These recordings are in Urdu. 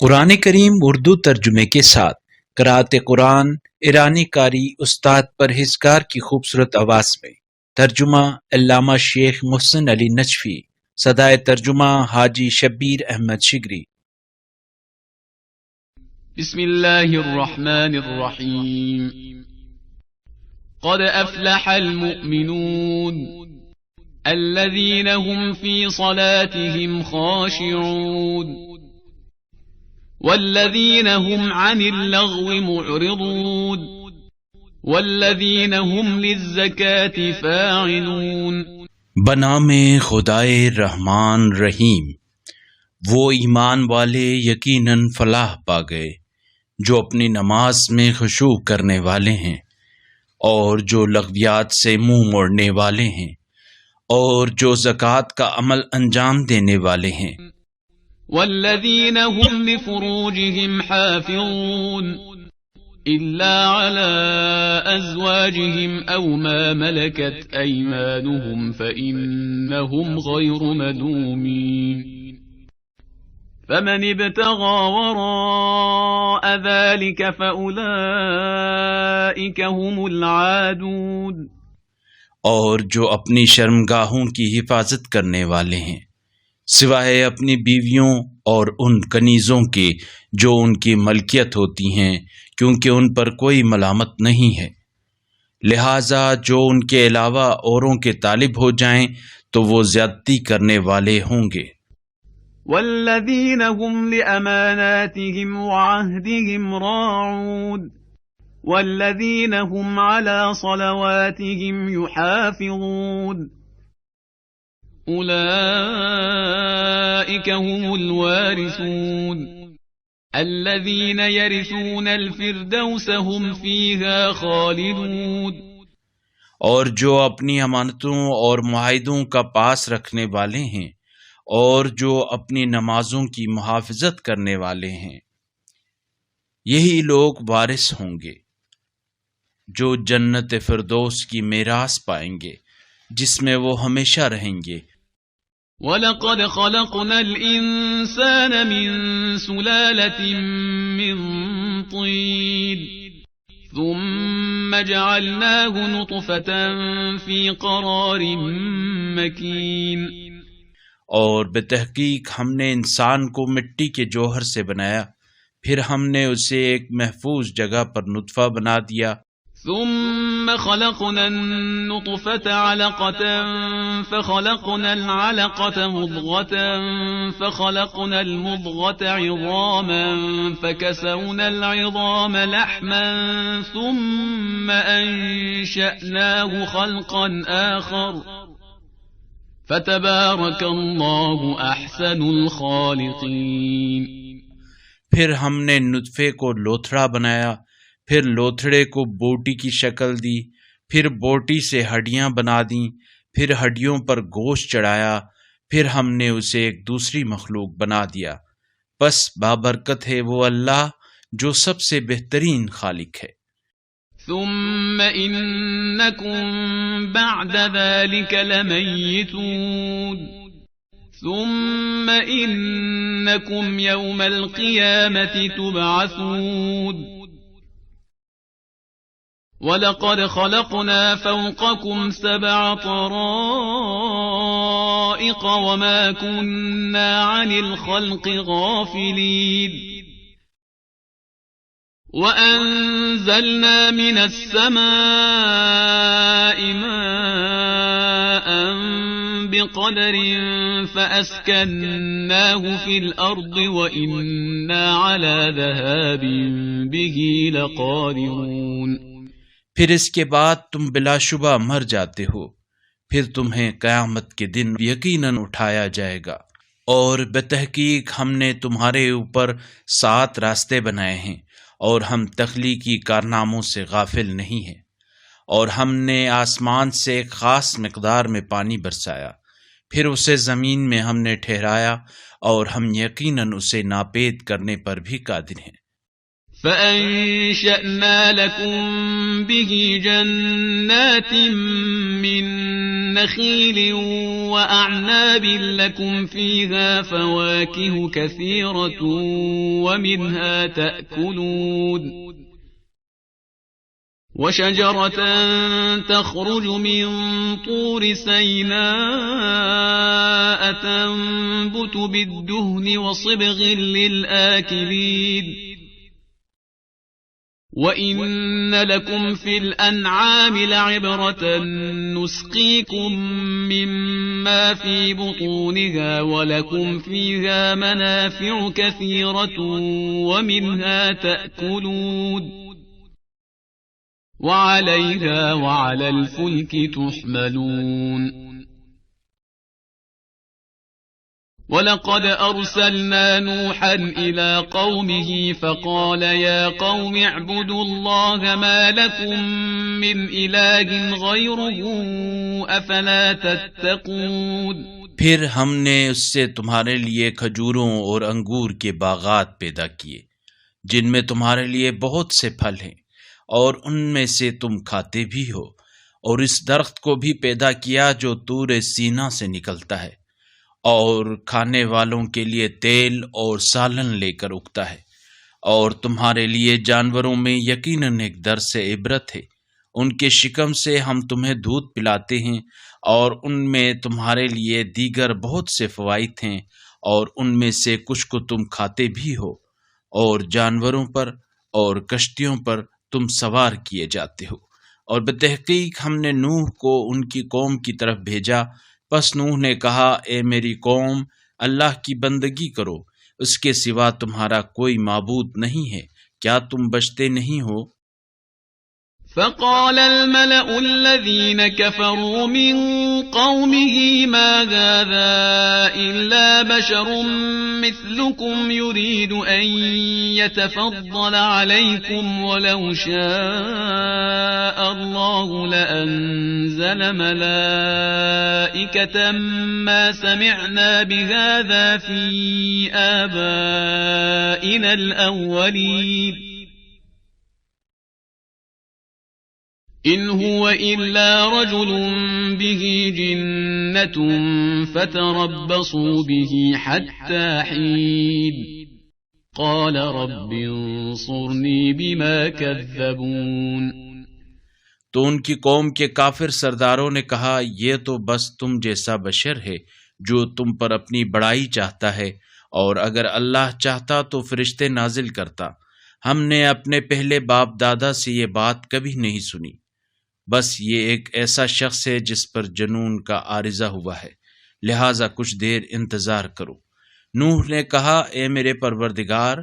قرآن کریم اردو ترجمے کے ساتھ قرأت قرآن ایرانی قاری استاد پرہیزگار کی خوبصورت آواز میں ترجمہ علامہ شیخ محسن علی نجفی، صدائے ترجمہ حاجی شبیر احمد شگری۔ بسم اللہ الرحمن الرحیم۔ قد افلح المؤمنون الذین هم فی صلاتهم خاشعون والذین هم عن اللغو معرضون والذین هم للزکاة فاعلون۔ بنام خدائے رحمان رحیم، وہ ایمان والے یقیناً فلاح پا گئے جو اپنی نماز میں خشوع کرنے والے ہیں اور جو لغویات سے منہ موڑنے والے ہیں اور جو زکوٰۃ کا عمل انجام دینے والے ہیں۔ والذین هم لفروجهم حافظون إلا على أزواجهم أو ما ملكت أيمانهم فإنهم غير ملومين فمن ابتغى وراء ذلك فأولئك هم العادون۔ اور جو اپنی شرمگاہوں کی حفاظت کرنے والے ہیں سوائے اپنی بیویوں اور ان کنیزوں کے جو ان کی ملکیت ہوتی ہیں، کیونکہ ان پر کوئی ملامت نہیں ہے، لہٰذا جو ان کے علاوہ اوروں کے طالب ہو جائیں تو وہ زیادتی کرنے والے ہوں گے۔ والذین هم لأماناتهم وعهدهم راعون والذین هم على صلواتهم يحافظون أولئك هم الوارثون الذين يرثون الفردوس هم فيها خالدون۔ اور جو اپنی امانتوں اور معاہدوں کا پاس رکھنے والے ہیں اور جو اپنی نمازوں کی محافظت کرنے والے ہیں، یہی لوگ وارث ہوں گے جو جنت فردوس کی میراث پائیں گے جس میں وہ ہمیشہ رہیں گے۔ وَلَقَدْ خَلَقْنَا الْإِنسَانَ مِنْ سُلَالَةٍ مِّن طِينٍ ثُمَّ جَعَلْنَاهُ نُطْفَةً فِي قَرَارٍ مَّكِينٍ۔ اور بتحقیق ہم نے انسان کو مٹی کے جوہر سے بنایا، پھر ہم نے اسے ایک محفوظ جگہ پر نطفہ بنا دیا۔ ثم خلقنا النطفة علقة فخلقنا العلقة مضغة فخلقنا المضغة عظاما فكسونا العظام لحما ثم أنشأناه خلقا آخر فتبارك الله أحسن الخالقين۔ پھر ہم نے نطفے کو لوتھڑا بنایا، پھر لوتھڑے کو بوٹی کی شکل دی، پھر بوٹی سے ہڈیاں بنا دیں، پھر ہڈیوں پر گوشت چڑھایا، پھر ہم نے اسے ایک دوسری مخلوق بنا دیا۔ بس بابرکت ہے وہ اللہ جو سب سے بہترین خالق ہے۔ ثم إنكم بعد ذلك لميتون ثم إنكم يوم القيامة تبعثون وَلَقَدْ خَلَقْنَا فَوْقَكُمْ سَبْعَ طَرَائِقَ وَمَا كُنَّا عَنِ الْخَلْقِ غَافِلِينَ وَأَنزَلْنَا مِنَ السَّمَاءِ مَاءً بِقَدَرٍ فَأَسْكَنَّاهُ فِي الْأَرْضِ وَإِنَّا عَلَى ذَهَابٍ بِهِ لَقَادِرُونَ۔ پھر اس کے بعد تم بلا شبہ مر جاتے ہو، پھر تمہیں قیامت کے دن یقیناً اٹھایا جائے گا، اور بتحقیق ہم نے تمہارے اوپر 7 راستے بنائے ہیں اور ہم تخلیقی کارناموں سے غافل نہیں ہیں، اور ہم نے آسمان سے ایک خاص مقدار میں پانی برسایا، پھر اسے زمین میں ہم نے ٹھہرایا اور ہم یقیناً اسے ناپید کرنے پر بھی قادر ہیں۔ فأنشأنا لكم به جنات من نخيل وأعناب لكم فيها فواكه كثيرة ومنها تأكلون وشجرة تخرج من طور سيناء تنبت بالدهن وصبغ للآكلين وَإِنَّ لَكُمْ فِي الْأَنْعَامِ لَعِبْرَةً نُسْقِيكُم مِّمَّا فِي بُطُونِهَا وَلَكُمْ فِيهَا مَنَافِعُ كَثِيرَةٌ وَمِنْهَا تَأْكُلُونَ وَعَلَيْهَا وَعَلَى الْفُلْكِ تُحْمَلُونَ وَلَقَدْ أَرْسَلْنَا نُوحًا إِلَى قَوْمِهِ فَقَالَ يَا قَوْمِ اعْبُدُوا اللَّهَ مَا لَكُمْ مِنْ إِلَٰهٍ غَيْرُهُ أَفَلَا تَتَّقُونَ پھر ہم نے اس سے تمہارے لیے کھجوروں اور انگور کے باغات پیدا کیے جن میں تمہارے لیے بہت سے پھل ہیں اور ان میں سے تم کھاتے بھی ہو، اور اس درخت کو بھی پیدا کیا جو طور سینا سے نکلتا ہے اور کھانے والوں کے لیے تیل اور سالن لے کر اگتا ہے، اور تمہارے لیے جانوروں میں یقیناً ایک درس عبرت ہے۔ ان کے شکم سے ہم تمہیں دودھ پلاتے ہیں اور ان میں تمہارے لیے دیگر بہت سے فوائد ہیں، اور ان میں سے کچھ کو تم کھاتے بھی ہو، اور جانوروں پر اور کشتیوں پر تم سوار کیے جاتے ہو۔ اور بتحقیق ہم نے نوح کو ان کی قوم کی طرف بھیجا، پس نوح نے کہا، اے میری قوم، اللہ کی بندگی کرو، اس کے سوا تمہارا کوئی معبود نہیں ہے، کیا تم بچتے نہیں ہو؟ فقال الملأ الذين كفروا من قومه ما هذا إلا بشر مثلكم يريد أن يتفضل عليكم ولو شاء الله لأنزل ملائكة ما سمعنا بهذا في آبائنا الأولين إن هو إلا رجل به جنة فتربصوا به حتى حين قال رب انصرني بما كذبون تو ان کی قوم کے کافر سرداروں نے کہا، یہ تو بس تم جیسا بشر ہے جو تم پر اپنی بڑائی چاہتا ہے، اور اگر اللہ چاہتا تو فرشتے نازل کرتا۔ ہم نے اپنے پہلے باپ دادا سے یہ بات کبھی نہیں سنی، بس یہ ایک ایسا شخص ہے جس پر جنون کا عارضہ ہوا ہے، لہٰذا کچھ دیر انتظار کرو۔ نوح نے کہا، اے میرے پروردگار،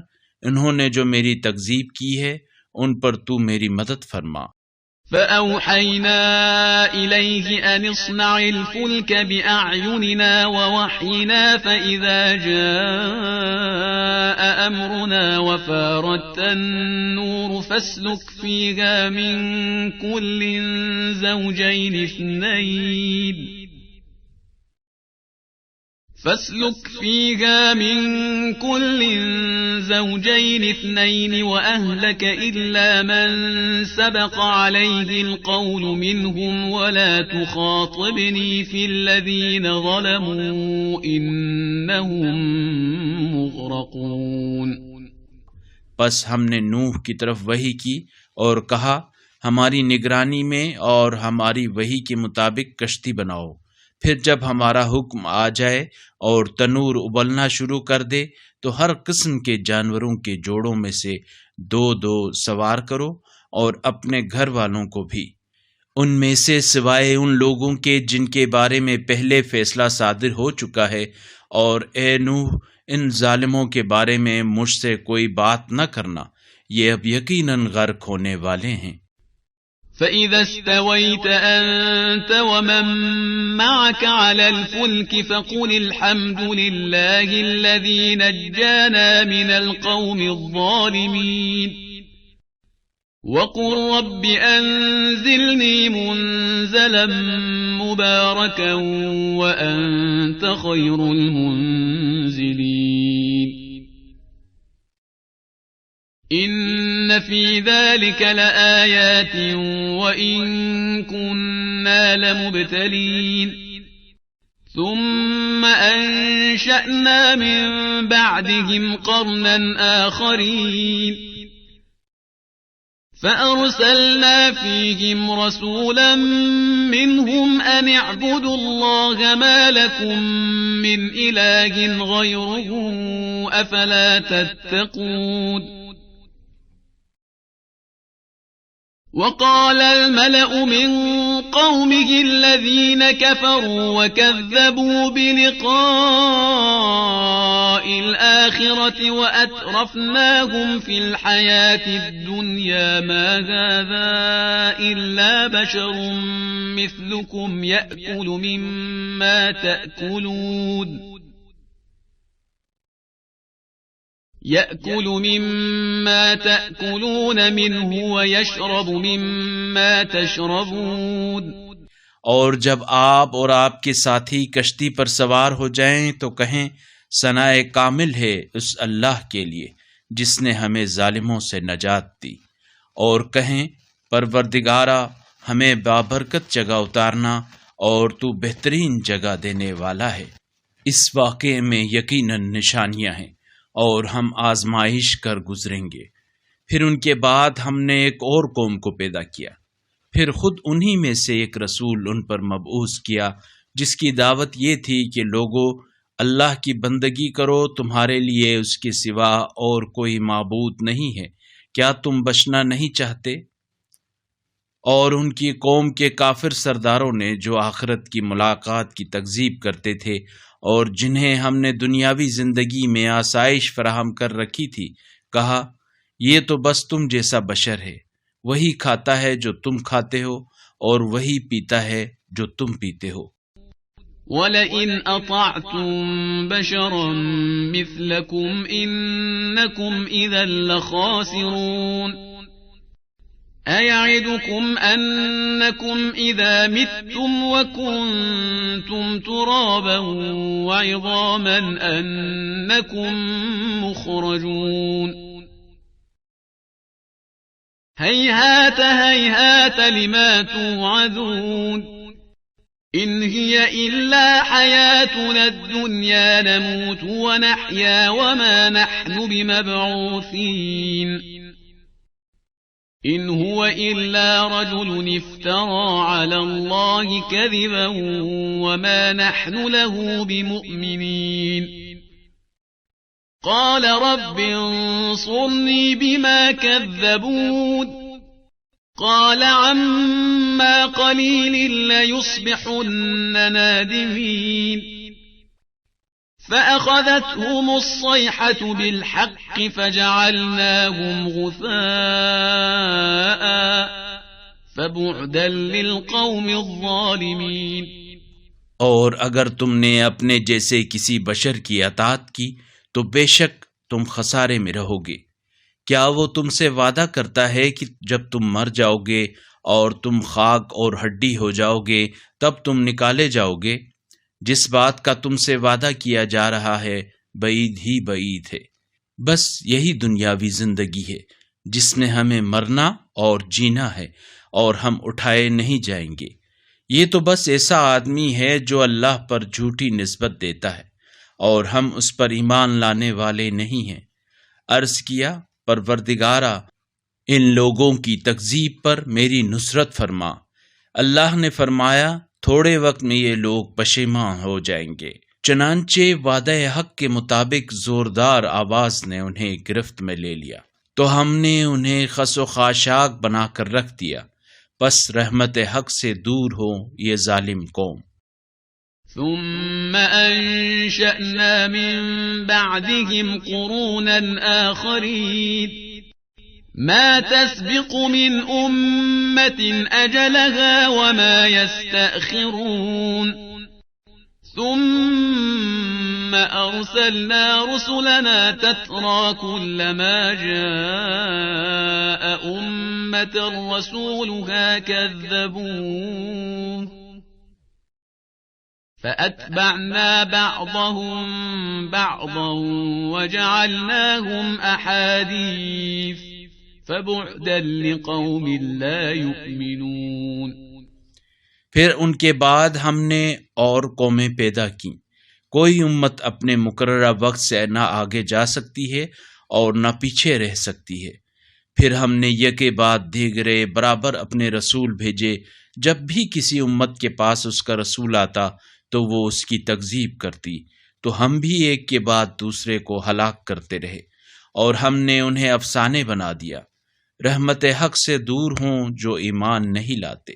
انہوں نے جو میری تکذیب کی ہے ان پر تو میری مدد فرما۔ فَأَوْحَيْنَا إِلَيْهِ أَنِ اصْنَعِ الْفُلْكَ بِأَعْيُنِنَا وَوَحْيِنَا فَإِذَا جَاءَ أَمْرُنَا وَفَارَتِ النُّورُ فَاسْلُكْ فِيهَا مِنْ كُلٍّ زوجين اثنين وأهلك إلا من سبق عليه القول منهم ولا تخاطبني في الذين ظلموا إنهم مغرقون۔ پس ہم نے نوح کی طرف وحی کی اور کہا، ہماری نگرانی میں اور ہماری وحی کے مطابق کشتی بناؤ، پھر جب ہمارا حکم آ جائے اور تنور ابلنا شروع کر دے تو ہر قسم کے جانوروں کے جوڑوں میں سے دو دو سوار کرو، اور اپنے گھر والوں کو بھی، ان میں سے سوائے ان لوگوں کے جن کے بارے میں پہلے فیصلہ صادر ہو چکا ہے، اور اے نوح، ان ظالموں کے بارے میں مجھ سے کوئی بات نہ کرنا، یہ اب یقیناً غرق ہونے والے ہیں۔ فَإِذَا اسْتَوَيْتَ أَنْتَ وَمَن مَّعَكَ عَلَى الْفُلْكِ فَقُلِ الْحَمْدُ لِلَّهِ الَّذِي نَجَّانَا مِنَ الْقَوْمِ الظَّالِمِينَ وَقُلْ رَبِّ أَنزِلْنِي مُنزَلًا مُبَارَكًا وَأَنْتَ خَيْرُ الْمُنزِلِينَ۔ إن في ذلك لآيات وإن كنا لمبتلين ثم أنشأنا من بعدهم قرنا آخرين فأرسلنا فيهم رسولا منهم أن اعبدوا الله ما لكم من إله غيره أفلا تتقون وقال الملأ من قومه الذين كفروا وكذبوا بلقاء الآخرة وأترفناهم في الحياة الدنيا ما هذا إلا بشر مثلكم يأكل مما تأكلون منه ويشرب مما تشربون اور جب آپ اور آپ کے ساتھی کشتی پر سوار ہو جائیں تو کہیں ثنائے کامل ہے اس اللہ کے لیے جس نے ہمیں ظالموں سے نجات دی، اور کہیں پروردگارا ہمیں بابرکت جگہ اتارنا اور تو بہترین جگہ دینے والا ہے۔ اس واقعے میں یقیناً نشانیاں ہیں اور ہم آزمائش کر گزریں گے۔ پھر ان کے بعد ہم نے ایک اور قوم کو پیدا کیا، پھر خود انہی میں سے ایک رسول ان پر مبعوث کیا جس کی دعوت یہ تھی کہ لوگو اللہ کی بندگی کرو، تمہارے لیے اس کے سوا اور کوئی معبود نہیں ہے، کیا تم بچنا نہیں چاہتے؟ اور ان کی قوم کے کافر سرداروں نے جو آخرت کی ملاقات کی تکذیب کرتے تھے اور جنہیں ہم نے دنیاوی زندگی میں آسائش فراہم کر رکھی تھی، کہا یہ تو بس تم جیسا بشر ہے، وہی کھاتا ہے جو تم کھاتے ہو اور وہی پیتا ہے جو تم پیتے ہو۔ وَلَئِنْ أَطَعْتُمْ بَشَرًا مِثْلَكُمْ إِنَّكُمْ إِذًا لَخَاسِرُونَ أَيَعِدُكُمْ أَنَّكُمْ إِذَا مِتُّمْ وَكُنْتُمْ تُرَابًا وَعِظَامًا أَنَّكُمْ مُخْرَجُونَ هَيْهَاتَ هَيْهَاتَ لِمَا تُوعَدُونَ إِنْ هِيَ إِلَّا حَيَاتُنَا الدُّنْيَا نَمُوتُ وَنَحْيَا وَمَا نَحْنُ بِمَبْعُوثِينَ إِنْ هُوَ إِلَّا رَجُلٌ افْتَرَى عَلَى اللَّهِ كَذِبًا وَمَا نَحْنُ لَهُ بِمُؤْمِنِينَ قَالَ رَبِّ انصُرْنِي بِمَا كَذَّبُونِ قَالَ عَمَّا قَلِيلٍ لَيُصْبِحُنَّ نَادِمِينَ فَأَخَذَتْهُمُ الصَّيْحَةُ بِالْحَقِّ فَجَعَلْنَاهُمْ غُثَاءً فَبُعْدًا لِلْقَوْمِ الظَّالِمِينَ۔ اور اگر تم نے اپنے جیسے کسی بشر کی اطاعت کی تو بے شک تم خسارے میں رہو گے۔ کیا وہ تم سے وعدہ کرتا ہے کہ جب تم مر جاؤ گے اور تم خاک اور ہڈی ہو جاؤ گے تب تم نکالے جاؤ گے؟ جس بات کا تم سے وعدہ کیا جا رہا ہے بعید ہی بعید ہے۔ بس یہی دنیاوی زندگی ہے جس میں ہمیں مرنا اور جینا ہے اور ہم اٹھائے نہیں جائیں گے۔ یہ تو بس ایسا آدمی ہے جو اللہ پر جھوٹی نسبت دیتا ہے اور ہم اس پر ایمان لانے والے نہیں ہیں۔ عرض کیا پروردگارا ان لوگوں کی تکذیب پر میری نصرت فرما۔ اللہ نے فرمایا تھوڑے وقت میں یہ لوگ پشیمان ہو جائیں گے۔ چنانچہ وعدہ حق کے مطابق زوردار آواز نے انہیں گرفت میں لے لیا تو ہم نے انہیں خس و خاشاک بنا کر رکھ دیا، پس رحمت حق سے دور ہو یہ ظالم قوم۔ ثم أنشأنا من بعدهم قرونا آخرين ما تسبق من أمة أجلها وما يستأخرون ثم أرسلنا رسلنا تترى كلما جاء أمة رسولها كذبوه فأتبعنا بعضهم بعضا وجعلناهم أحاديث فبعدا لقوم لا يؤمنون۔ پھر ان کے بعد ہم نے اور قومیں پیدا کی، کوئی امت اپنے مقررہ وقت سے نہ آگے جا سکتی ہے اور نہ پیچھے رہ سکتی ہے۔ پھر ہم نے یکے بعد دیگرے برابر اپنے رسول بھیجے، جب بھی کسی امت کے پاس اس کا رسول آتا تو وہ اس کی تکذیب کرتی، تو ہم بھی ایک کے بعد دوسرے کو ہلاک کرتے رہے، اور ہم نے انہیں افسانے بنا دیا، رحمت حق سے دور ہوں جو ایمان نہیں لاتے۔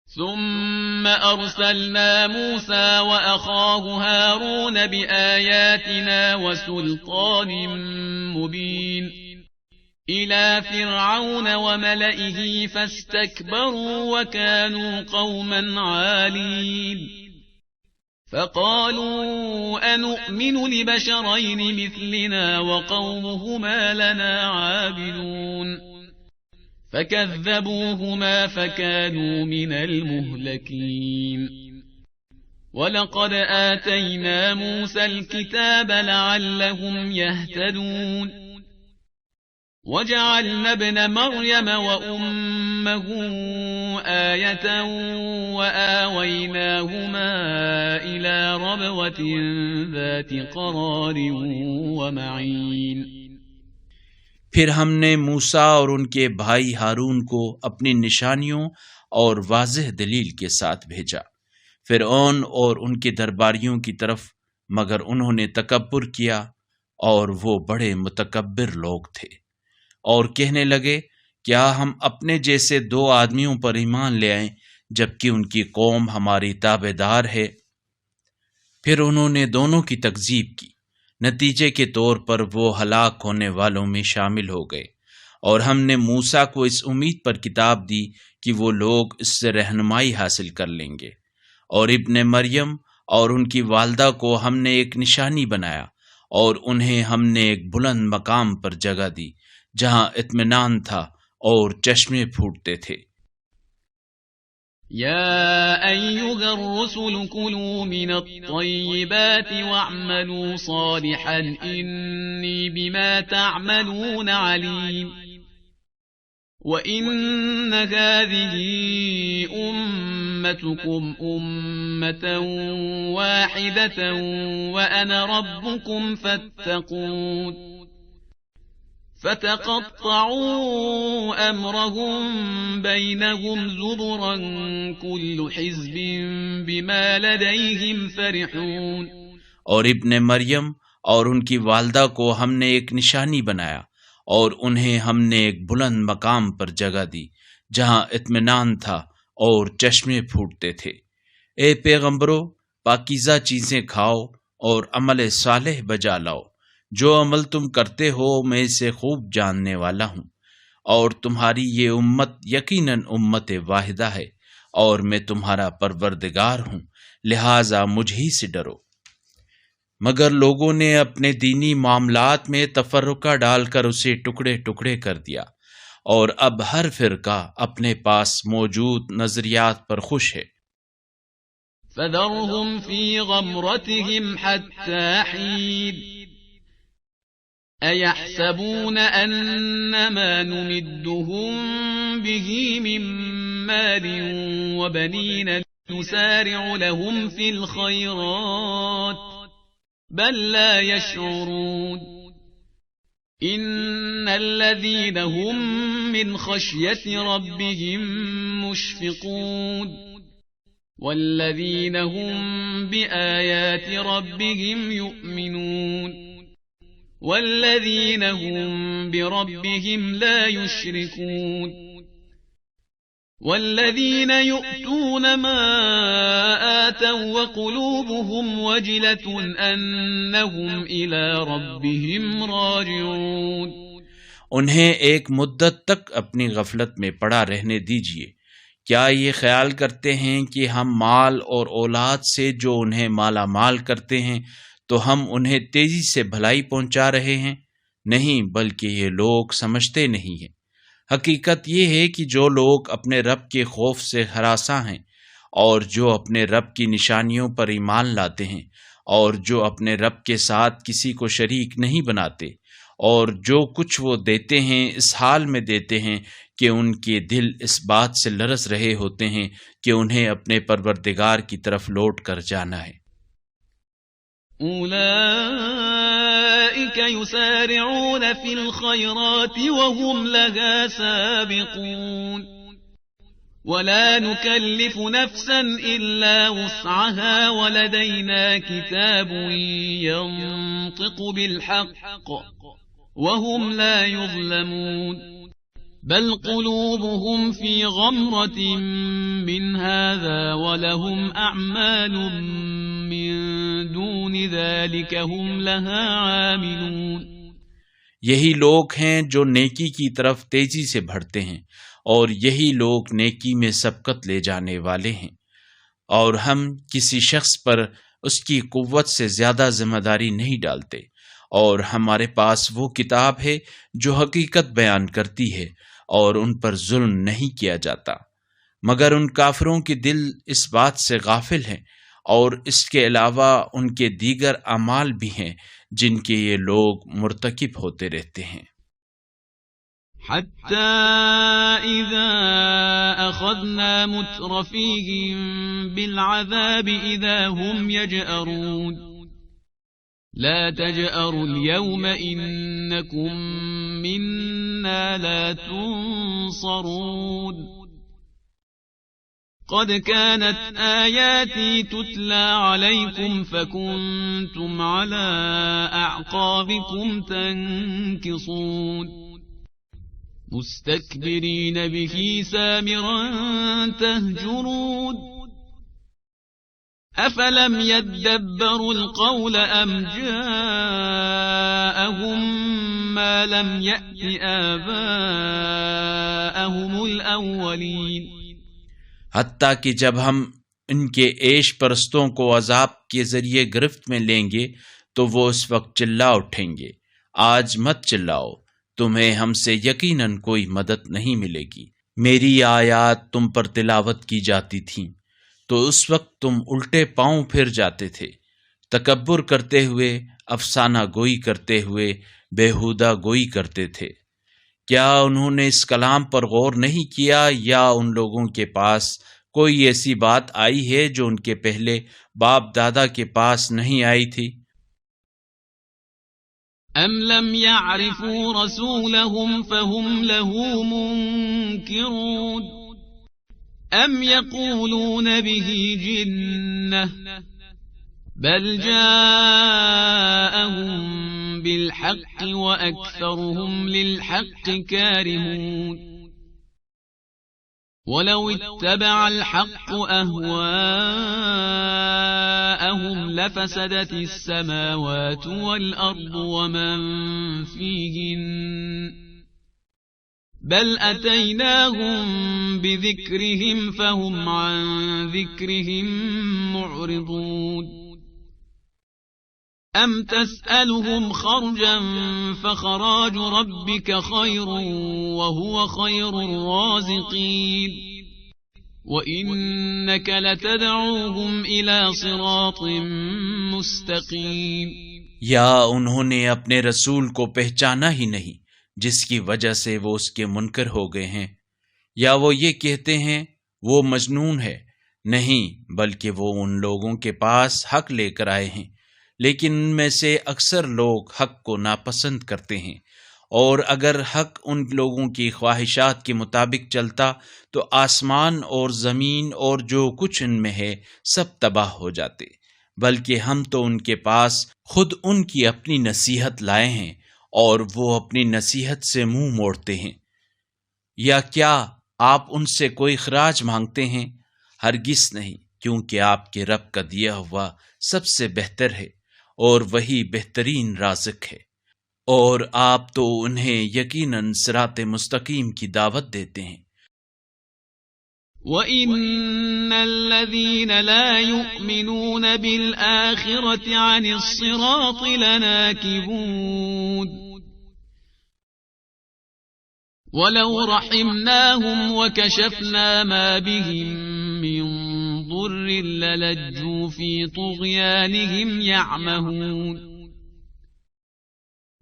ثم أرسلنا موسى وأخاه هارون بآياتنا وسلطان مبين إلى فرعون وملئه فاستكبروا وكانوا قوما عالين فقالوا أنؤمن لبشرين مثلنا وقومهما لنا عابدون فكذبوهما فكانوا من المهلكين ولقد آتينا موسى الكتاب لعلهم يهتدون وجعلنا ابن مريم وأمه آية وآويناهما إلى ربوة ذات قرار ومعين۔ پھر ہم نے موسیٰ اور ان کے بھائی ہارون کو اپنی نشانیوں اور واضح دلیل کے ساتھ بھیجا فرعون اور ان کے درباریوں کی طرف، مگر انہوں نے تکبر کیا اور وہ بڑے متکبر لوگ تھے، اور کہنے لگے کیا ہم اپنے جیسے دو آدمیوں پر ایمان لے آئیں جبکہ ان کی قوم ہماری تابع دار ہے۔ پھر انہوں نے دونوں کی تکذیب کی، نتیجے کے طور پر وہ ہلاک ہونے والوں میں شامل ہو گئے، اور ہم نے موسیٰ کو اس امید پر کتاب دی کہ وہ لوگ اس سے رہنمائی حاصل کر لیں گے، اور ابن مریم اور ان کی والدہ کو ہم نے ایک نشانی بنایا، اور انہیں ہم نے ایک بلند مقام پر جگہ دی جہاں اطمینان تھا اور چشمے پھوٹتے تھے۔ يا أيها الرسل كلوا من الطيبات واعملوا صالحا إني بما تعملون عليم وإن هذه أمتكم أمة واحدة وأنا ربكم فاتقون فتقطعوا أمرهم بينهم زبرا كل حزب بما لديهم فرحون۔ اور ابن مریم اور ان کی والدہ کو ہم نے ایک نشانی بنایا، اور انہیں ہم نے ایک بلند مقام پر جگہ دی جہاں اطمینان تھا اور چشمے پھوٹتے تھے۔ اے پیغمبرو، پاکیزہ چیزیں کھاؤ اور عمل صالح بجا لاؤ، جو عمل تم کرتے ہو میں اسے خوب جاننے والا ہوں، اور تمہاری یہ امت یقیناً امت واحدہ ہے، اور میں تمہارا پروردگار ہوں، لہٰذا مجھ ہی سے ڈرو۔ مگر لوگوں نے اپنے دینی معاملات میں تفرقہ ڈال کر اسے ٹکڑے ٹکڑے کر دیا، اور اب ہر فرقہ اپنے پاس موجود نظریات پر خوش ہے۔ فذرهم في غمرتهم حتى حين أيحسبون أنما نمدهم به من مال وبنين نسارع لهم في الخيرات بل لا يشعرون إن الذين هم من خشية ربهم مشفقون والذين هم بآيات ربهم يؤمنون والذين هم بربهم لا يشركون والذين يؤتون ما آتوا وقلوبهم وجلة أنهم إلى ربهم راجعون۔ انہیں ایک مدت تک اپنی غفلت میں پڑا رہنے دیجیے۔ کیا یہ خیال کرتے ہیں کہ ہم مال اور اولاد سے جو انہیں مالا مال کرتے ہیں تو ہم انہیں تیزی سے بھلائی پہنچا رہے ہیں؟ نہیں، بلکہ یہ لوگ سمجھتے نہیں ہیں۔ حقیقت یہ ہے کہ جو لوگ اپنے رب کے خوف سے ہراساں ہیں اور جو اپنے رب کی نشانیوں پر ایمان لاتے ہیں، اور جو اپنے رب کے ساتھ کسی کو شریک نہیں بناتے، اور جو کچھ وہ دیتے ہیں اس حال میں دیتے ہیں کہ ان کے دل اس بات سے لرز رہے ہوتے ہیں کہ انہیں اپنے پروردگار کی طرف لوٹ کر جانا ہے۔ اولئک یسارعون فی الخیرات وهم لها سابقون ولا نكلف نفسا إلا وسعها ولدينا كتاب ينطق بالحق وهم لا يظلمون بل قلوبهم في غمرة من هذا ولهم أعمال من دون ذلك هم لها عاملون۔ یہی لوگ ہیں جو نیکی کی طرف تیزی سے بڑھتے ہیں، اور یہی لوگ نیکی میں سبقت لے جانے والے ہیں، اور ہم کسی شخص پر اس کی قوت سے زیادہ ذمہ داری نہیں ڈالتے، اور ہمارے پاس وہ کتاب ہے جو حقیقت بیان کرتی ہے، اور ان پر ظلم نہیں کیا جاتا، مگر ان کافروں کے دل اس بات سے غافل ہیں، اور اس کے علاوہ ان کے دیگر اعمال بھی ہیں جن کے یہ لوگ مرتکب ہوتے رہتے ہیں۔ حتى إذا أخذنا مترفيهم بالعذاب إذا هم يجأرون لا تجأروا اليوم إنكم منا لا تنصرون قد كانت آياتي تتلى عليكم فكنتم على أعقابكم تنكصون مستكبرين به سامرا تهجرون أفلم يدبروا القول أم جاءهم ما لم يأت آباءهم الأولين۔ حتیٰ کہ جب ہم ان کے عیش پرستوں کو عذاب کے ذریعے گرفت میں لیں گے تو وہ اس وقت چلا اٹھیں گے، آج مت چلاؤ، تمہیں ہم سے یقیناً کوئی مدد نہیں ملے گی۔ میری آیات تم پر تلاوت کی جاتی تھیں تو اس وقت تم الٹے پاؤں پھر جاتے تھے، تکبر کرتے ہوئے، افسانہ گوئی کرتے ہوئے، بیہودہ گوئی کرتے تھے۔ کیا انہوں نے اس کلام پر غور نہیں کیا، یا ان لوگوں کے پاس کوئی ایسی بات آئی ہے جو ان کے پہلے باپ دادا کے پاس نہیں آئی تھی؟ ام لم يعرفوا رسولهم فهم له منكرون ام يقولون به جنة بل جاءهم بالحق وأكثرهم للحق كارهون ولو اتبع الحق أهواءهم لفسدت السماوات والأرض ومن فيهن بل أتيناهم بذكرهم فهم عن ذكرهم معرضون أم تسألهم خرجا فخراج ربك خير وهو خير الرازقين وإنك لتدعوهم إلى صراط مستقيم۔ یا انہوں نے اپنے رسول کو پہچانا ہی نہیں جس کی وجہ سے وہ اس کے منکر ہو گئے ہیں، یا وہ یہ کہتے ہیں وہ مجنون ہے؟ نہیں، بلکہ وہ ان لوگوں کے پاس حق لے کر آئے ہیں، لیکن ان میں سے اکثر لوگ حق کو ناپسند کرتے ہیں، اور اگر حق ان لوگوں کی خواہشات کے مطابق چلتا تو آسمان اور زمین اور جو کچھ ان میں ہے سب تباہ ہو جاتے، بلکہ ہم تو ان کے پاس خود ان کی اپنی نصیحت لائے ہیں اور وہ اپنی نصیحت سے منہ موڑتے ہیں۔ یا کیا آپ ان سے کوئی خراج مانگتے ہیں؟ ہرگز نہیں، کیونکہ آپ کے رب کا دیا ہوا سب سے بہتر ہے، اور وہی بہترین رازق ہے، اور آپ تو انہیں یقیناً صراط مستقیم کی دعوت دیتے ہیں۔ وَإِنَّ الَّذِينَ لَا يُؤْمِنُونَ بِالْآخِرَةِ عَنِ الصِّرَاطِ لَنَاكِبُونَ وَلَوْ رَحِمْنَاهُمْ وَكَشَفْنَا مَا بِهِمْ مِنْ مر للجوا في طغيانهم يعمهون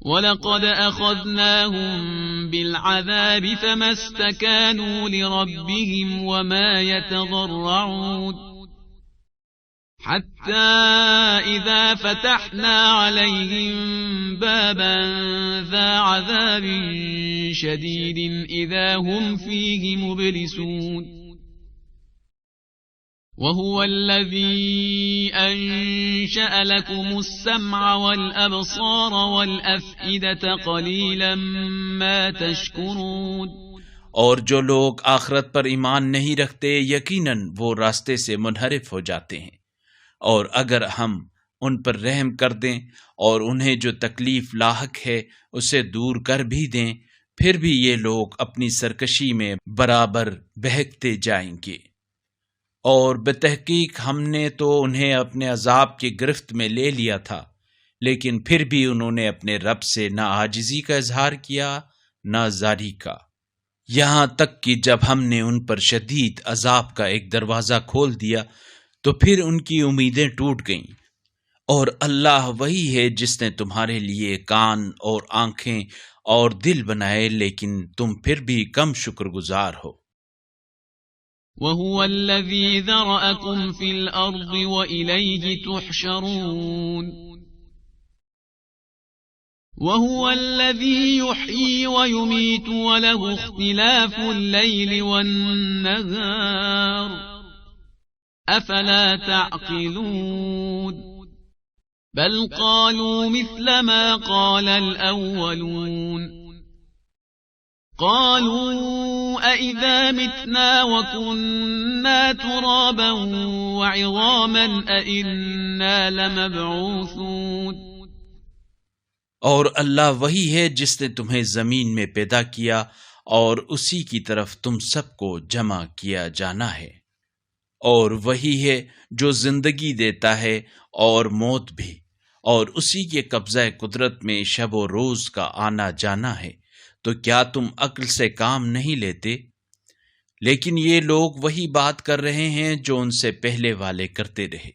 ولقد أخذناهم بالعذاب فما استكانوا لربهم وما يتضرعون حتى إذا فتحنا عليهم بابا ذا عذاب شديد إذا هم فيه مبلسون وهو الذي أنشأ لكم السمع والأبصار والأفئدة قليلا ما تشكرون اور جو لوگ آخرت پر ایمان نہیں رکھتے یقیناً وہ راستے سے منحرف ہو جاتے ہیں، اور اگر ہم ان پر رحم کر دیں اور انہیں جو تکلیف لاحق ہے اسے دور کر بھی دیں، پھر بھی یہ لوگ اپنی سرکشی میں برابر بہکتے جائیں گے۔ اور بتحقیق ہم نے تو انہیں اپنے عذاب کی گرفت میں لے لیا تھا، لیکن پھر بھی انہوں نے اپنے رب سے نہ عاجزی کا اظہار کیا نہ زاری کا، یہاں تک کہ جب ہم نے ان پر شدید عذاب کا ایک دروازہ کھول دیا تو پھر ان کی امیدیں ٹوٹ گئیں۔ اور اللہ وہی ہے جس نے تمہارے لیے کان اور آنکھیں اور دل بنائے، لیکن تم پھر بھی کم شکر گزار ہو۔ وهو الذي ذرأكم في الأرض وإليه تحشرون وهو الذي يحيي ويميت وله اختلاف الليل والنهار أفلا تعقلون بل قالوا مثل ما قال الأولون قالوا أئذا متنا وكنا ترابا وعظاما أئنا لمبعوثون اور اللہ وہی ہے جس نے تمہیں زمین میں پیدا کیا اور اسی کی طرف تم سب کو جمع کیا جانا ہے، اور وہی ہے جو زندگی دیتا ہے اور موت بھی، اور اسی کے قبضہ قدرت میں شب و روز کا آنا جانا ہے، تو کیا تم عقل سے کام نہیں لیتے؟ لیکن یہ لوگ وہی بات کر رہے ہیں جو ان سے پہلے والے کرتے رہے۔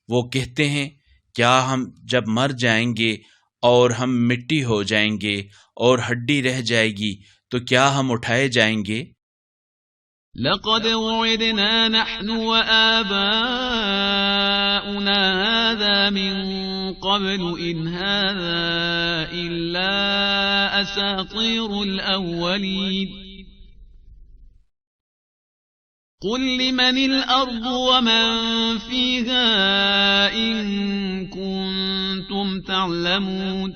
وہ کہتے ہیں کیا ہم جب مر جائیں گے اور ہم مٹی ہو جائیں گے اور ہڈی رہ جائے گی تو کیا ہم اٹھائے جائیں گے؟ لقد وعدنا نحن وآباؤنا هذا من قبل إن هذا إلا أساطير الأولين قل لمن الأرض ومن فيها إن كنتم تعلمون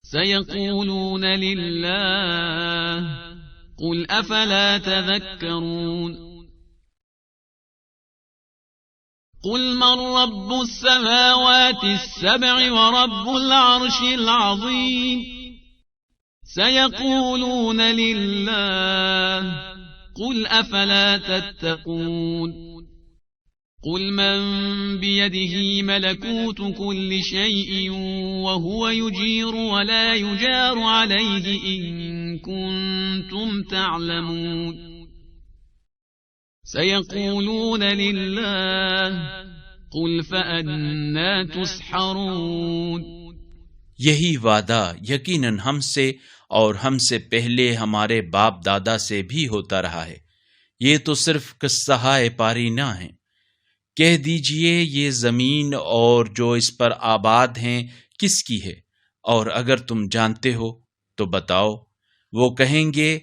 سيقولون لله قل أفلا تذكرون قل من رب السماوات السبع ورب العرش العظيم سيقولون لله قل أفلا تتقون قل من بيده ملكوت كل شيء وهو يجير ولا يجار عليه إن كنتم تعلمون سيقولون لله قل فأنا تسحرون یہی وعدہ یقیناً ہم سے اور ہم سے پہلے ہمارے باپ دادا سے بھی ہوتا رہا ہے، یہ تو صرف قصہ پاری نہ ہیں۔ کہہ دیجئے یہ زمین اور جو اس پر آباد ہیں کس کی ہے، اور اگر تم جانتے ہو تو بتاؤ۔ وہ کہیں گے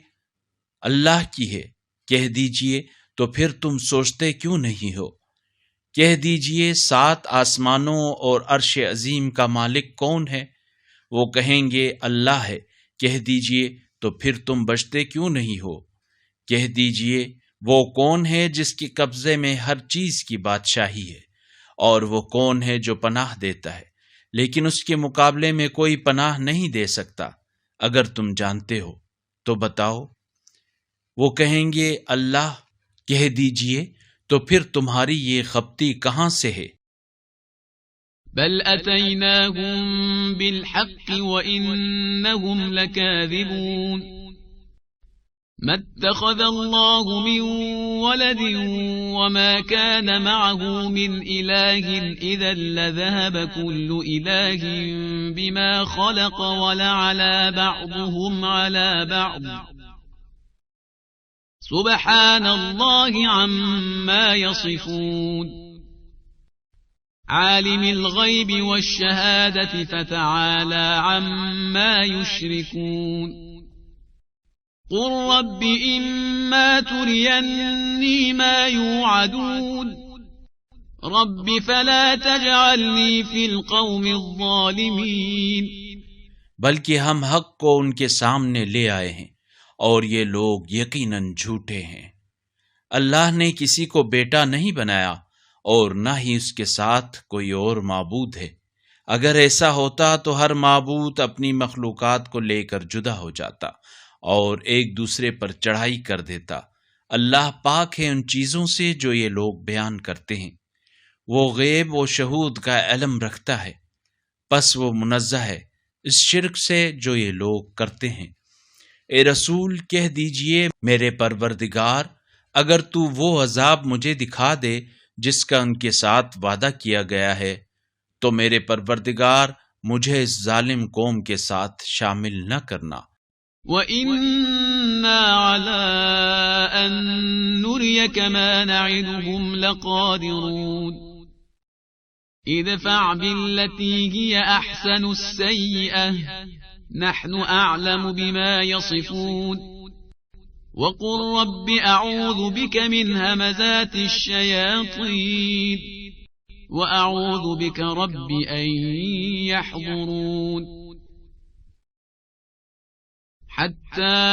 اللہ کی ہے۔ کہہ دیجئے تو پھر تم سوچتے کیوں نہیں ہو؟ کہہ دیجئے 7 آسمانوں اور عرش عظیم کا مالک کون ہے؟ وہ کہیں گے اللہ ہے۔ کہہ دیجئے تو پھر تم بچتے کیوں نہیں ہو؟ کہہ دیجئے وہ کون ہے جس کے قبضے میں ہر چیز کی بادشاہی ہے، اور وہ کون ہے جو پناہ دیتا ہے لیکن اس کے مقابلے میں کوئی پناہ نہیں دے سکتا؟ اگر تم جانتے ہو تو بتاؤ۔ وہ کہیں گے اللہ۔ کہہ دیجئے تو پھر تمہاری یہ خپتی کہاں سے ہے؟ بل أتيناهم بالحق وإنهم لكاذبون ما اتخذ الله من ولد وما كان معه من إله إذا لذهب كل إله بما خلق ولعلى بعضهم على بعض سبحان الله عما يصفون عالم الغيب والشهادة فتعالى عما يشركون قل رب إما تريني ما يوعدون رب فلا تجعلني في القوم الظالمين بلکہ ہم حق کو ان کے سامنے لے آئے ہیں اور یہ لوگ یقیناً جھوٹے ہیں۔ اللہ نے کسی کو بیٹا نہیں بنایا اور نہ ہی اس کے ساتھ کوئی اور معبود ہے۔ اگر ایسا ہوتا تو ہر معبود اپنی مخلوقات کو لے کر جدا ہو جاتا اور ایک دوسرے پر چڑھائی کر دیتا۔ اللہ پاک ہے ان چیزوں سے جو یہ لوگ بیان کرتے ہیں، وہ غیب و شہود کا علم رکھتا ہے، پس وہ منزہ ہے اس شرک سے جو یہ لوگ کرتے ہیں۔ اے رسول کہہ دیجئے میرے پروردگار اگر تو وہ عذاب مجھے دکھا دے جس کا ان کے ساتھ وعدہ کیا گیا ہے تو میرے پروردگار مجھے اس ظالم قوم کے ساتھ شامل نہ کرنا۔ وَإِنَّا عَلَىٰ أَن نُّرِيَكَ مَا نَعِدُهُمْ لَقَادِرُونَ ادْفَعْ بِالَّتِي هِيَ أَحْسَنُ السَّيِّئَةَ نَحْنُ أَعْلَمُ بِمَا يَصِفُونَ وَقُلْ رَبِّ أَعُوذُ بِكَ مِنْ هَمَزَاتِ الشَّيَاطِينِ وَأَعُوذُ بِكَ رَبِّ أَن يَحْضُرُونِ حَتَّى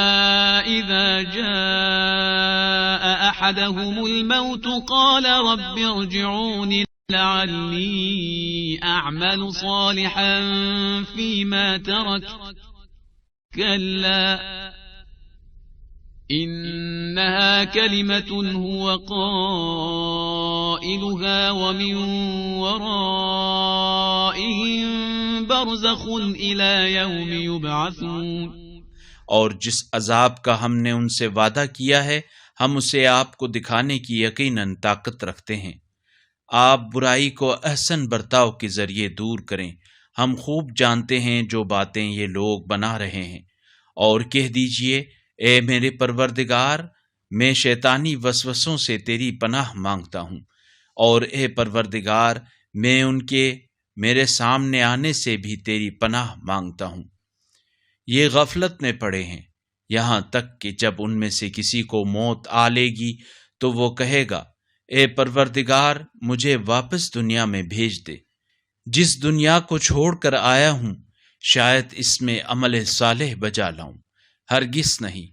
إِذَا جَاءَ أَحَدَهُمُ الْمَوْتُ قَالَ رَبِّ ارْجِعُونِ لَعَلِّي أَعْمَلُ صَالِحًا فِيمَا تَرَكْتُ كَلَّا إنها كلمة هو قائلها ومن ورائهم برزخ إلى يوم يبعثون اور جس عذاب کا ہم نے ان سے وعدہ کیا ہے ہم اسے آپ کو دکھانے کی یقیناً طاقت رکھتے ہیں۔ آپ برائی کو احسن برتاؤ کے ذریعے دور کریں، ہم خوب جانتے ہیں جو باتیں یہ لوگ بنا رہے ہیں۔ اور کہہ دیجئے اے میرے پروردگار میں شیطانی وسوسوں سے تیری پناہ مانگتا ہوں، اور اے پروردگار میں ان کے میرے سامنے آنے سے بھی تیری پناہ مانگتا ہوں۔ یہ غفلت میں پڑے ہیں یہاں تک کہ جب ان میں سے کسی کو موت آ لے گی تو وہ کہے گا اے پروردگار مجھے واپس دنیا میں بھیج دے، جس دنیا کو چھوڑ کر آیا ہوں شاید اس میں عمل صالح بجا لاؤں۔ ہرگز نہیں،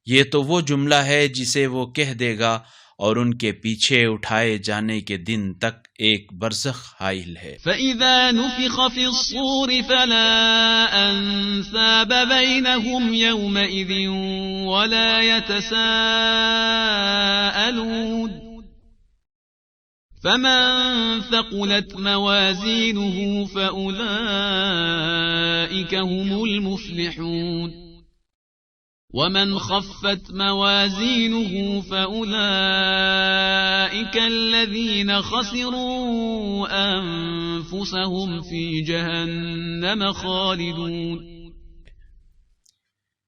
یہ تو وہ جملہ ہے جسے وہ کہہ دے گا اور ان کے پیچھے اٹھائے جانے کے دن تک ایک برزخ حائل ہے۔ فَإِذَا نُفِخَ فِي الصُّورِ فَلَا أَنْسَابَ بَيْنَهُمْ يَوْمَئِذٍ وَلَا يَتَسَاءَلُونَ فَمَنْ ثَقُلَتْ مَوَازِينُهُ فَأُولَئِكَ هُمُ الْمُفْلِحُونَ وَمَنْ خَفَّتْ مَوَازِينُهُ فَأُولَئِكَ الَّذِينَ خَسِرُوا أَنفُسَهُمْ فِي جَهَنَّمَ خَالِدُونَ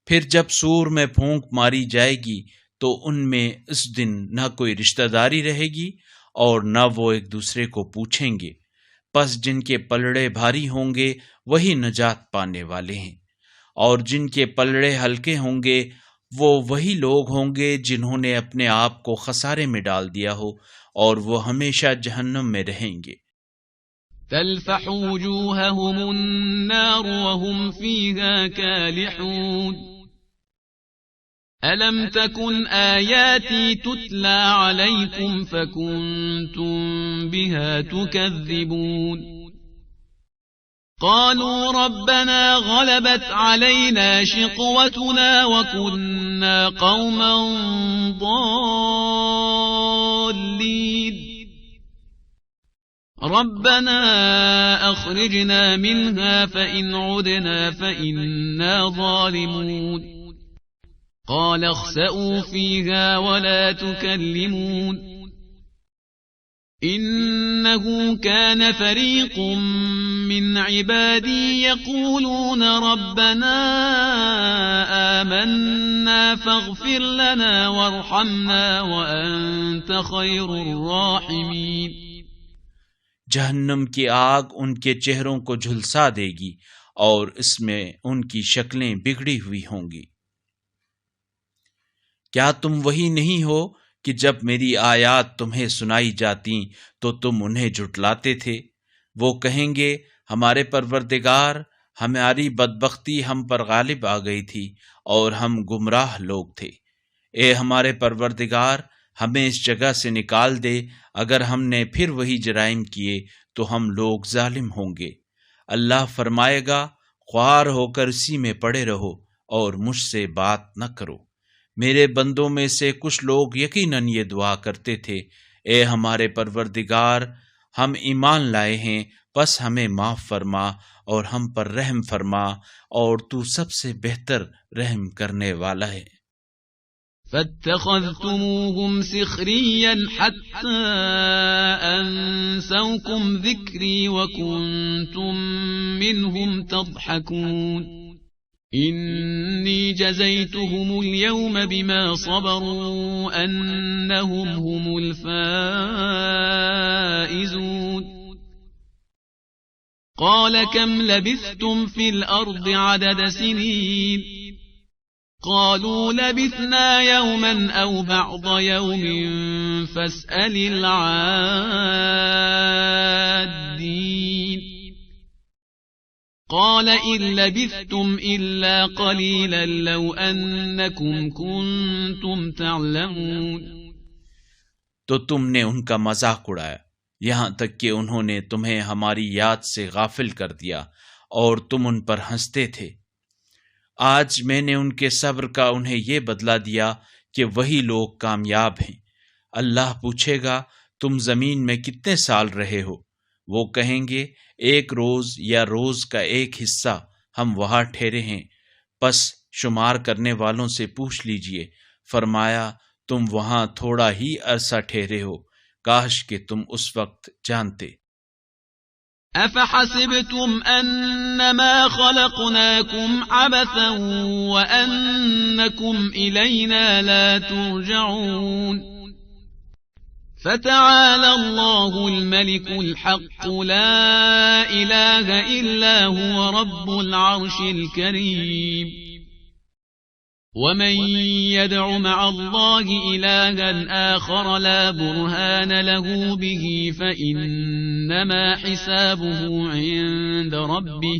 پھر جب سور میں پھونک ماری جائے گی تو ان میں اس دن نہ کوئی رشتہ داری رہے گی اور نہ وہ ایک دوسرے کو پوچھیں گے، پس جن کے پلڑے بھاری ہوں گے وہی نجات پانے والے ہیں، اور جن کے پلڑے ہلکے ہوں گے وہ وہی لوگ ہوں گے جنہوں نے اپنے آپ کو خسارے میں ڈال دیا ہو اور وہ ہمیشہ جہنم میں رہیں گے۔ تلفح وجوههم النار وهم فيها كالحون ألم تكن آياتي تتلى عليكم فكنتم بها تكذبون قالوا ربنا غلبت علينا شقوتنا وكنا قوما ضالين ربنا أخرجنا منها فإن عدنا فإنا ظالمون قال اخسئوا فيها ولا تكلمون إنه كان فريق من عبادي يقولون ربنا آمنا فاغفر لنا وارحمنا وأنت خير الراحمين. جہنم کی آگ ان کے چہروں کو جھلسا دے گی اور اس میں ان کی شکلیں بگڑی ہوئی ہوں گی۔ کیا تم وہی نہیں ہو کہ جب میری آیات تمہیں سنائی جاتیں تو تم انہیں جھٹلاتے تھے؟ وہ کہیں گے ہمارے پروردگار، ہماری بدبختی ہم پر غالب آ گئی تھی اور ہم گمراہ لوگ تھے۔ اے ہمارے پروردگار، ہمیں اس جگہ سے نکال دے، اگر ہم نے پھر وہی جرائم کیے تو ہم لوگ ظالم ہوں گے۔ اللہ فرمائے گا، خوار ہو کر اسی میں پڑے رہو اور مجھ سے بات نہ کرو۔ میرے بندوں میں سے کچھ لوگ یقیناً یہ دعا کرتے تھے، اے ہمارے پروردگار، ہم ایمان لائے ہیں، پس ہمیں معاف فرما اور ہم پر رحم فرما، اور تو سب سے بہتر رحم کرنے والا ہے۔ فاتخذتموهم سخريا حتى أنسوكم ذكري وكنتم منهم تضحكون إني جزيتهم اليوم بما صبروا أنهم هم الفائزون قال كم لبثتم في الأرض عدد سنين قالوا لبثنا يوما أو بعض يوم فاسأل العادين قال إن لبثتم إلا قليلا لو أنكم كنتم تعلمون۔ تو تم نے ان کا مذاق اڑایا یہاں تک کہ انہوں نے تمہیں ہماری یاد سے غافل کر دیا اور تم ان پر ہنستے تھے۔ آج میں نے ان کے صبر کا انہیں یہ بدلہ دیا کہ وہی لوگ کامیاب ہیں۔ اللہ پوچھے گا تم زمین میں کتنے سال رہے ہو؟ وہ کہیں گے ایک روز یا روز کا ایک حصہ ہم وہاں ٹھہرے ہیں۔ پس شمار کرنے والوں سے پوچھ لیجئے، فرمایا تم وہاں تھوڑا ہی عرصہ ٹھہرے ہو، کاش کہ تم اس وقت جانتے۔ أفحسبتم أنما خلقناكم عبثا وأنكم إلينا لا ترجعون فتعالى الله الملك الحق لا إله إلا هو رب العرش الكريم ومن يدع مع الله إلها آخر لا برهان له به فإنما حسابه عند ربه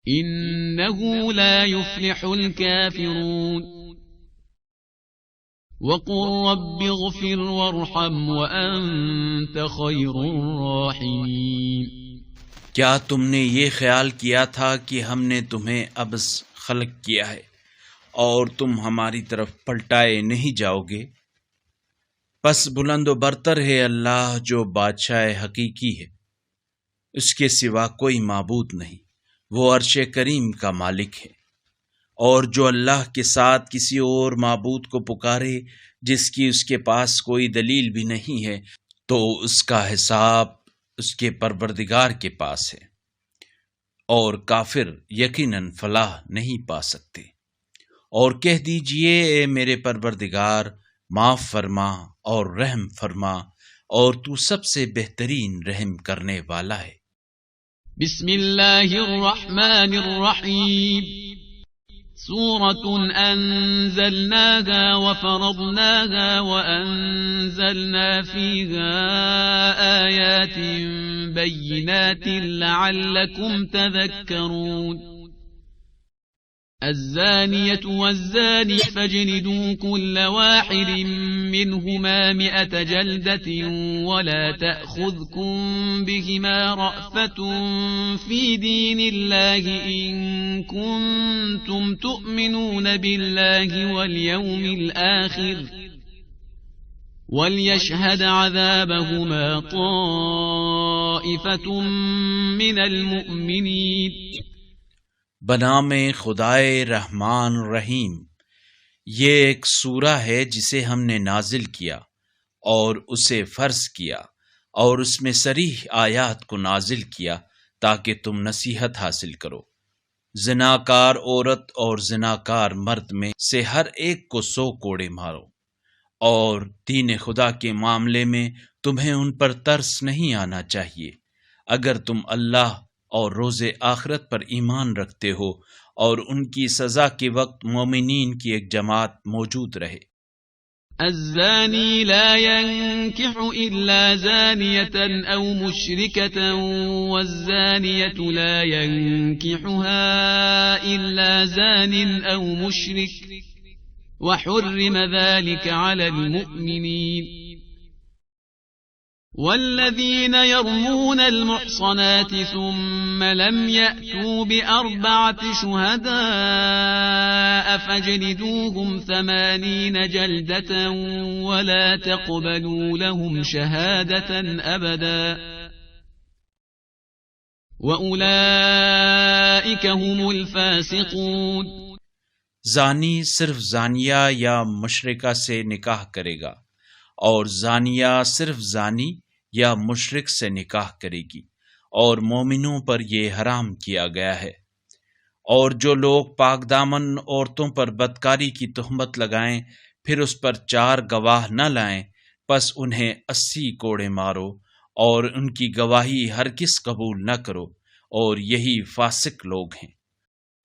إنه لا يفلح الكافرون وقل رب اغفر وارحم وأنت خير الراحمين۔ کیا تم نے یہ خیال کیا تھا کہ ہم نے تمہیں عبث خلق کیا ہے اور تم ہماری طرف پلٹائے نہیں جاؤ گے؟ پس بلند و برتر ہے اللہ جو بادشاہ حقیقی ہے، اس کے سوا کوئی معبود نہیں، وہ عرش کریم کا مالک ہے۔ اور جو اللہ کے ساتھ کسی اور معبود کو پکارے جس کی اس کے پاس کوئی دلیل بھی نہیں ہے، تو اس کا حساب اس کے پروردگار کے پاس ہے، اور کافر یقیناً فلاح نہیں پا سکتے۔ اور کہہ دیجئے اے میرے پروردگار، معاف فرما اور رحم فرما، اور تو سب سے بہترین رحم کرنے والا ہے۔ بسم اللہ الرحمن الرحیم سورة أنزلناها وفرضناها وأنزلنا فيها آيات بينات لعلكم تذكرون الزانية والزاني فاجلدوا كل واحد منهما 100 جلدة ولا تأخذكم بهما رأفة في دين الله إن كنتم تؤمنون بالله واليوم الآخر وليشهد عذابهما طائفة من المؤمنين۔ بنام خدائے رحمان رحیم، یہ ایک سورہ ہے جسے ہم نے نازل کیا اور اسے فرض کیا اور اس میں صریح آیات کو نازل کیا تاکہ تم نصیحت حاصل کرو۔ زناکار عورت اور زناکار مرد میں سے ہر ایک کو 100 کوڑے مارو، اور دین خدا کے معاملے میں تمہیں ان پر ترس نہیں آنا چاہیے اگر تم اللہ اور روز آخرت پر ایمان رکھتے ہو اور ان کی سزا کے وقت مومنین کی ایک جماعت موجود رہے۔ الزاني لا ينكح إلا زانية أو مشركة والزانية لا ينكحها إلا زان أو مشرك وحرم ذلك على المؤمنين والذين يرمون المحصنات ثم لم يأتوا ب4 شهداء فاجلدوهم 80 جلدة ولا تقبلوا لهم شهادة أبدا وأولئك هم الفاسقون۔ زانی صرف زانیہ یا مشرکہ سے نکاح کرے گا، اور زانیہ صرف زانی یا مشرک سے نکاح کرے گی، اور مومنوں پر یہ حرام کیا گیا ہے۔ اور جو لوگ پاک دامن عورتوں پر بدکاری کی تہمت لگائیں پھر اس پر 4 گواہ نہ لائیں، پس انہیں 80 کوڑے مارو اور ان کی گواہی ہرگز قبول نہ کرو، اور یہی فاسق لوگ ہیں۔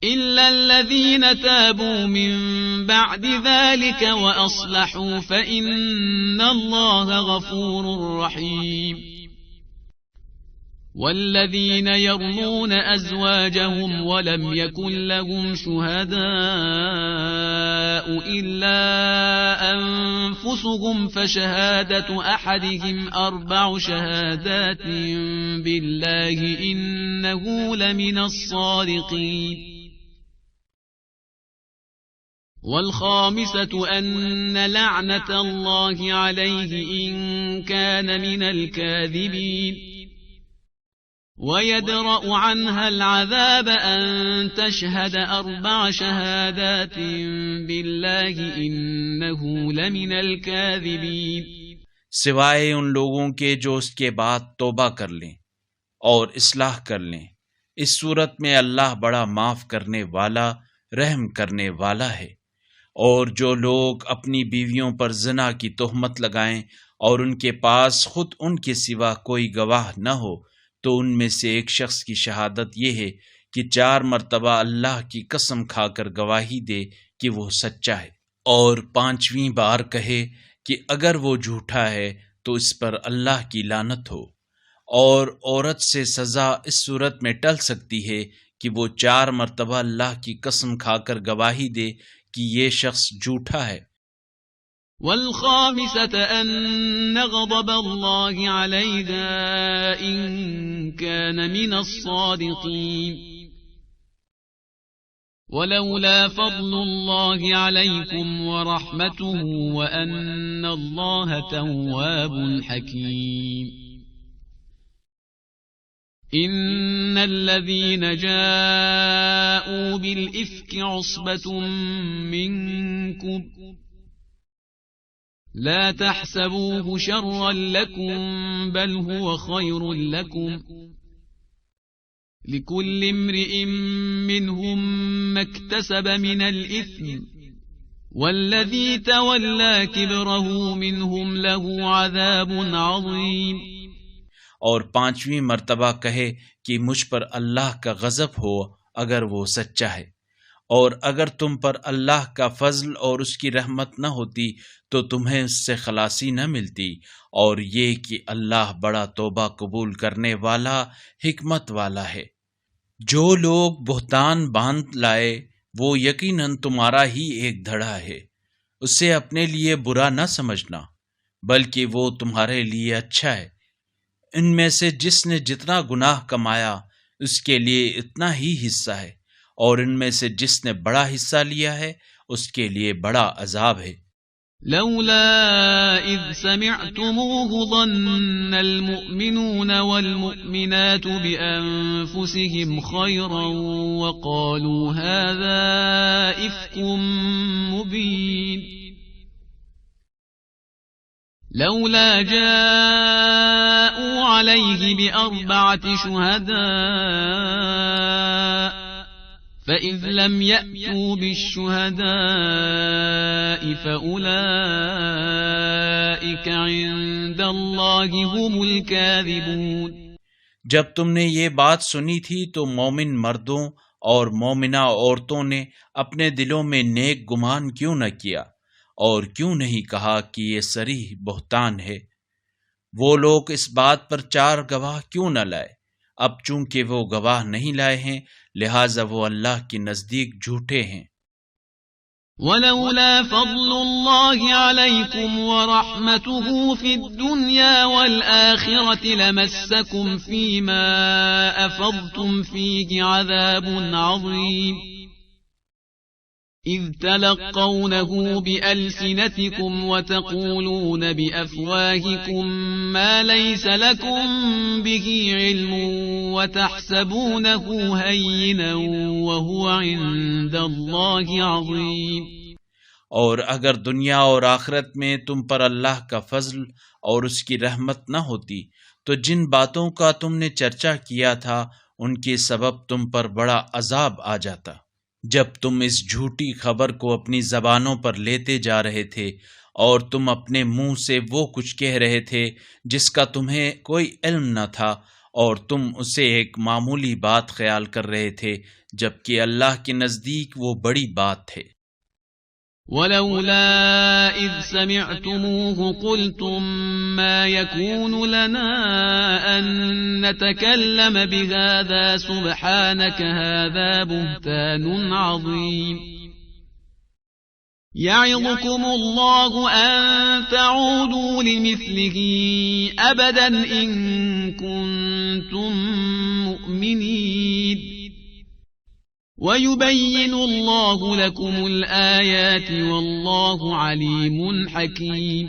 إلا الذين تابوا من بعد ذلك وأصلحوا فإن الله غفور رحيم۔ والذين يرمون أزواجهم ولم يكن لهم شهداء إلا أنفسهم فشهادة أحدهم 4 شهادات بالله إنه لمن الصادقين۔ والخامسة أن لعنة الله عليه إن كان من الكاذبين ويدرأ عنها العذاب أن تشهد 4 شهادات بالله إنه لمن الكاذبين۔ سوائے ان لوگوں کے جو اس کے بعد توبہ کر لیں اور اصلاح کر لیں، اس صورت میں اللہ بڑا معاف کرنے والا، رحم کرنے والا ہے۔ اور جو لوگ اپنی بیویوں پر زنا کی تہمت لگائیں اور ان کے پاس خود ان کے سوا کوئی گواہ نہ ہو، تو ان میں سے ایک شخص کی شہادت یہ ہے کہ 4 مرتبہ اللہ کی قسم کھا کر گواہی دے کہ وہ سچا ہے، اور 5ویں بار کہے کہ اگر وہ جھوٹا ہے تو اس پر اللہ کی لعنت ہو۔ اور عورت سے سزا اس صورت میں ٹل سکتی ہے کہ وہ 4 مرتبہ اللہ کی قسم کھا کر گواہی دے کہ یہ شخص جھوٹا ہے۔ والخامسة أن غضب الله عليها إن كان من الصادقين ولولا فضل الله عليكم ورحمته وأن الله تواب حكيم۔ إن الذين جاءوا بالإفك عصبة منكم لا تحسبوه شرا لكم بل هو خير لكم لكل امرئ منهم ما اكتسب من الإثم والذي تولى كبره منهم له عذاب عظيم۔ اور 5ویں مرتبہ کہے کہ مجھ پر اللہ کا غضب ہو اگر وہ سچا ہے، اور اگر تم پر اللہ کا فضل اور اس کی رحمت نہ ہوتی تو تمہیں اس سے خلاصی نہ ملتی، اور یہ کہ اللہ بڑا توبہ قبول کرنے والا، حکمت والا ہے۔ جو لوگ بہتان باندھ لائے وہ یقیناً تمہارا ہی ایک دھڑا ہے، اسے اپنے لیے برا نہ سمجھنا بلکہ وہ تمہارے لیے اچھا ہے۔ ان میں سے جس نے جتنا گناہ کمایا اس کے لیے اتنا ہی حصہ ہے، اور ان میں سے جس نے بڑا حصہ لیا ہے اس کے لیے بڑا عذاب ہے۔ لولا إذ سمعتموه ظن المؤمنون والمؤمنات بأنفسهم خيرا وقالوا هذا إفك مبين لولا جاءوا عليه بأربعة شهداء فإذ لم يأتوا بالشهداء فأولئك عند الله هم الكاذبون۔ جب تم نے یہ بات سنی تھی تو مومن مردوں اور مومنہ عورتوں نے اپنے دلوں میں نیک گمان کیوں نہ کیا اور کیوں نہیں کہا کہ یہ صریح بہتان ہے؟ وہ لوگ اس بات پر 4 گواہ کیوں نہ لائے؟ اب چونکہ وہ گواہ نہیں لائے ہیں لہٰذا وہ اللہ کے نزدیک جھوٹے ہیں۔ ولولا فضل الله عليكم ورحمته في الدنيا والآخرة لمسكم فيما أفضتم فيه عذاب عظيم إذ تلقونه بألسنتكم وتقولون بأفواهكم ما ليس لكم به علم وتحسبونه هينا وهو عند الله عظيم۔ اور اگر دنیا اور آخرت میں تم پر اللہ کا فضل اور اس کی رحمت نہ ہوتی تو جن باتوں کا تم نے چرچا کیا تھا ان کے سبب تم پر بڑا عذاب آ جاتا۔ جب تم اس جھوٹی خبر کو اپنی زبانوں پر لیتے جا رہے تھے اور تم اپنے منہ سے وہ کچھ کہہ رہے تھے جس کا تمہیں کوئی علم نہ تھا اور تم اسے ایک معمولی بات خیال کر رہے تھے جبکہ اللہ کے نزدیک وہ بڑی بات ہے۔ ولولا إذ سمعتموه قلتم ما يكون لنا أن نتكلم بهذا سبحانك هذا بهتان عظيم يعظكم الله أن تعودوا لمثله أبدا إن كنتم مؤمنين وَيُبَيِّنُ اللَّهُ لَكُمُ الْآيَاتِ وَاللَّهُ عَلِيمٌ حَكِيمٌ۔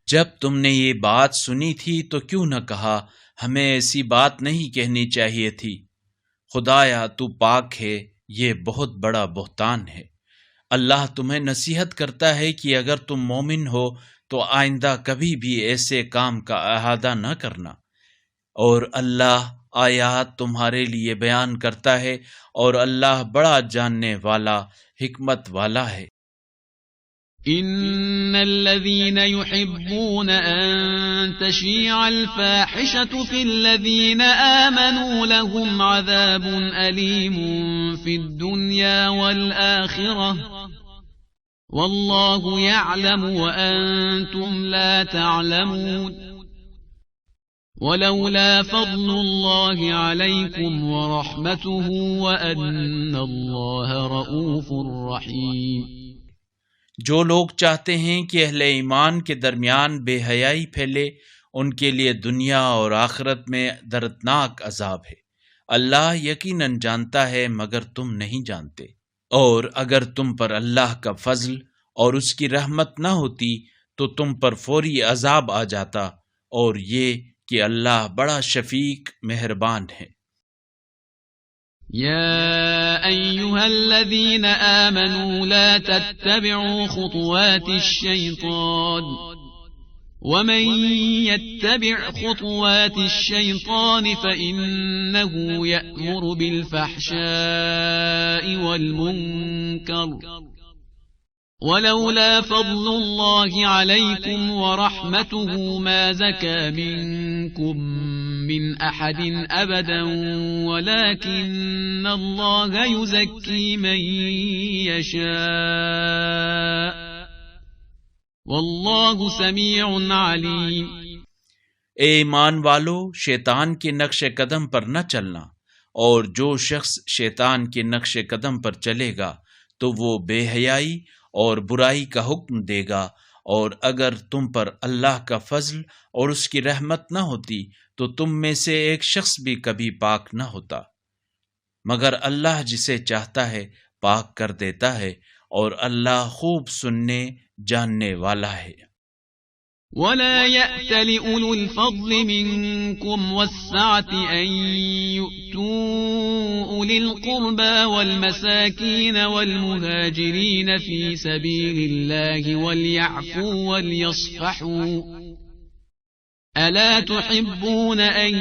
جب تم نے یہ بات سنی تھی تو کیوں نہ کہا ہمیں ایسی بات نہیں کہنی چاہیے تھی؟ خدایا تو پاک ہے، یہ بہت بڑا بہتان ہے۔ اللہ تمہیں نصیحت کرتا ہے کہ اگر تم مومن ہو تو آئندہ کبھی بھی ایسے کام کا احاطہ نہ کرنا، اور اللہ آیات تمہارے لیے بیان کرتا ہے اور اللہ بڑا جاننے والا حکمت والا ہے۔ ان الذين يحبون ان تشيع الفاحشة في الذين آمنوا لهم عذاب أليم في الدنيا والآخرة والله يعلم وأنتم لا تعلمون ولولا فضل الله عليكم ورحمته وأن الله رؤوف رحيم۔ جو لوگ چاہتے ہیں کہ اہل ایمان کے درمیان بے حیائی پھیلے ان کے لیے دنیا اور آخرت میں دردناک عذاب ہے۔ اللہ یقیناً جانتا ہے مگر تم نہیں جانتے، اور اگر تم پر اللہ کا فضل اور اس کی رحمت نہ ہوتی تو تم پر فوری عذاب آ جاتا، اور یہ کہ اللہ بڑا شفیق مہربان ہے۔ يا أيها الذين آمنوا لا تتبعوا خطوات الشيطان ومن يتبع خطوات الشيطان فإنه يأمر بالفحشاء والمنكر ولولا فضل الله عليكم ورحمته ما زكى منكم من أحد أبدا ولكن الله يزكي من يشاء والله سميع عليم۔ اے ایمان والو، شیطان کے نقش قدم پر نہ چلنا، اور جو شخص شیطان کے نقش قدم پر چلے گا تو وہ بے حیائی اور برائی کا حکم دے گا، اور اگر تم پر اللہ کا فضل اور اس کی رحمت نہ ہوتی تو تم میں سے ایک شخص بھی کبھی پاک نہ ہوتا، مگر اللہ جسے چاہتا ہے پاک کر دیتا ہے، اور اللہ خوب سننے جاننے والا ہے۔ ولا يأتل أولو الفضل منكم والسعة أن يؤتوا أولي القربى والمساكين والمهاجرين في سبيل الله وليعفوا وليصفحوا ألا تحبون أن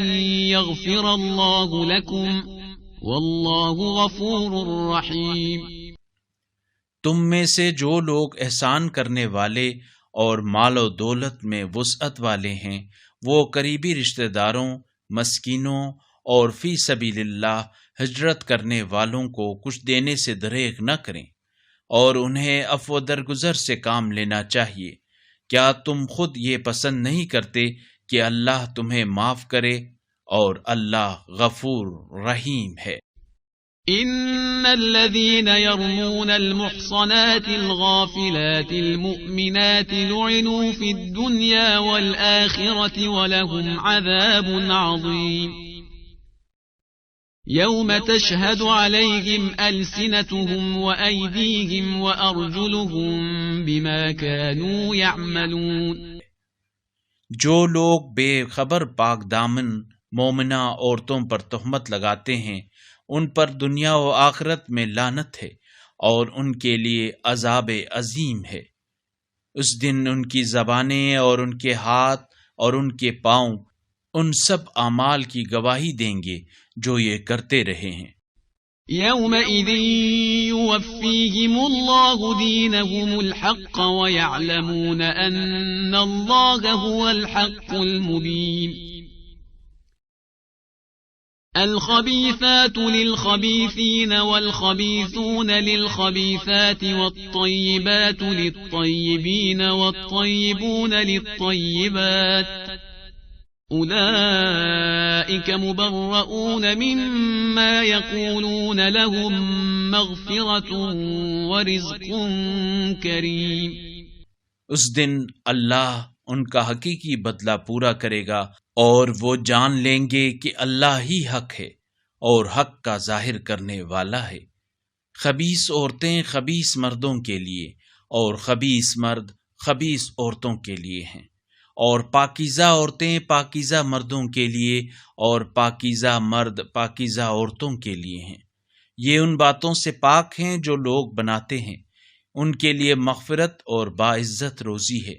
يغفر الله لكم والله غفور رحيم۔ تم میں سے جو لوگ احسان کرنے والے اور مال و دولت میں وسعت والے ہیں وہ قریبی رشتہ داروں، مسکینوں اور فی سبیل اللہ ہجرت کرنے والوں کو کچھ دینے سے دریغ نہ کریں، اور انہیں عفو درگزر سے کام لینا چاہیے۔ کیا تم خود یہ پسند نہیں کرتے کہ اللہ تمہیں معاف کرے، اور اللہ غفور رحیم ہے۔ ان الذين يرمون المحصنات الغافلات المؤمنات لعنوا في الدنيا والآخرة ولهم عذاب عظيم يوم تشهد عليهم ألسنتهم وأيديهم وأرجلهم بما كانوا يعملون۔ جو لوگ بے خبر پاک دامن مومنہ عورتوں پر تہمت لگاتے ہیں ان پر دنیا و آخرت میں لعنت ہے، اور ان کے لیے عذاب عظیم ہے۔ اس دن ان کی زبانیں اور ان کے ہاتھ اور ان کے پاؤں ان سب اعمال کی گواہی دیں گے جو یہ کرتے رہے ہیں۔ يومئذ يوفيهم الله دينهم الحق ويعلمون أن الله هو الحق المبين۔ الخبيثات للخبيثين والخبيثون للخبيثات والطيبات للطيبين والطيبون للطيبات أولئك مبرؤون مما يقولون لهم مغفرة ورزق كريم۔ اس دن اللہ ان کا حقیقی بدلہ پورا کرے گا، اور وہ جان لیں گے کہ اللہ ہی حق ہے اور حق کا ظاہر کرنے والا ہے۔ خبیث عورتیں خبیث مردوں کے لیے، اور خبیث مرد خبیث عورتوں کے لیے ہیں، اور پاکیزہ عورتیں پاکیزہ مردوں کے لیے، اور پاکیزہ مرد پاکیزہ عورتوں کے لیے ہیں۔ یہ ان باتوں سے پاک ہیں جو لوگ بناتے ہیں، ان کے لیے مغفرت اور باعزت روزی ہے۔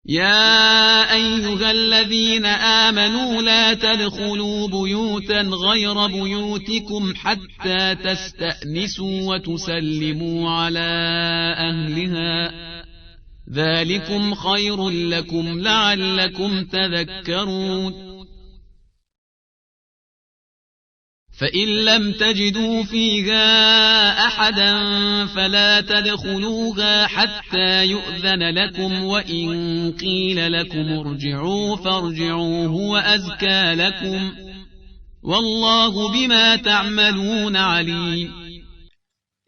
يا أيها الذين آمنوا لا تدخلوا بيوتا غير بيوتكم حتى تستأنسوا وتسلموا على أهلها ذلكم خير لكم لعلكم تذكرون۔ فإن لم تجدوا فيها أحدا فلا تدخلوها حتى يؤذن لكم وإن قيل لكم ارجعوا فارجعوا هو أزكى لكم والله بما تعملون عليم۔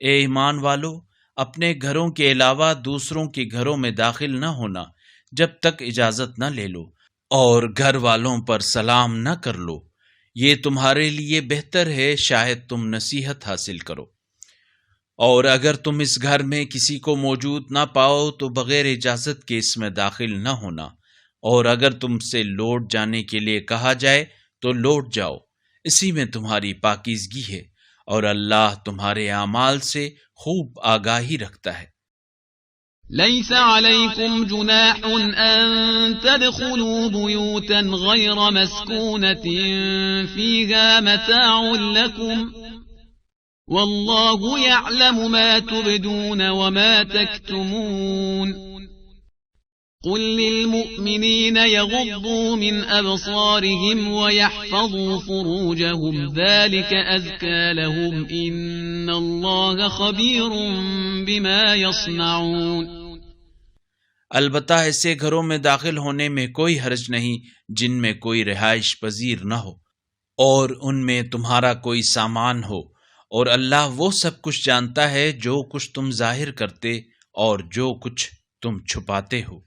اے ایمان والو، اپنے گھروں کے علاوہ دوسروں کے گھروں میں داخل نہ ہونا جب تک اجازت نہ لے لو، اور گھر والوں پر سلام نہ کر لو، یہ تمہارے لیے بہتر ہے، شاید تم نصیحت حاصل کرو۔ اور اگر تم اس گھر میں کسی کو موجود نہ پاؤ تو بغیر اجازت کے اس میں داخل نہ ہونا، اور اگر تم سے لوٹ جانے کے لیے کہا جائے تو لوٹ جاؤ، اسی میں تمہاری پاکیزگی ہے، اور اللہ تمہارے اعمال سے خوب آگاہی رکھتا ہے۔ ليس عليكم جناح أن تدخلوا بيوتا غير مسكونة فيها متاع لكم والله يعلم ما تبدون وما تكتمون۔ قل للمؤمنين يغضوا من أبصارهم ويحفظوا فروجهم ذلك أزكى لهم إن الله خبير بما يصنعون۔ البتہ ایسے گھروں میں داخل ہونے میں کوئی حرج نہیں جن میں کوئی رہائش پذیر نہ ہو اور ان میں تمہارا کوئی سامان ہو، اور اللہ وہ سب کچھ جانتا ہے جو کچھ تم ظاہر کرتے اور جو کچھ تم چھپاتے ہو۔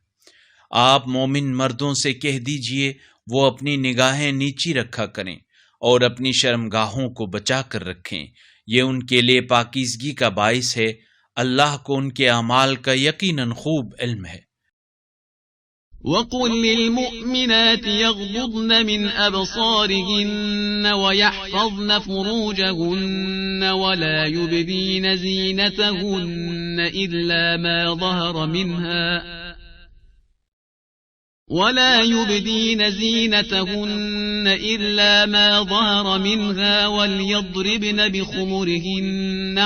آپ مومن مردوں سے کہہ دیجئے وہ اپنی نگاہیں نیچی رکھا کریں اور اپنی شرمگاہوں کو بچا کر رکھیں، یہ ان کے لیے پاکیزگی کا باعث ہے، اللہ کو ان کے اعمال کا یقیناً خوب علم ہے۔ وقل للمؤمنات يغضضن من أبصارهن ويحفظن فروجهن ولا يبدين زينتهن إلا ما ظهر منها وليضربن بخمرهن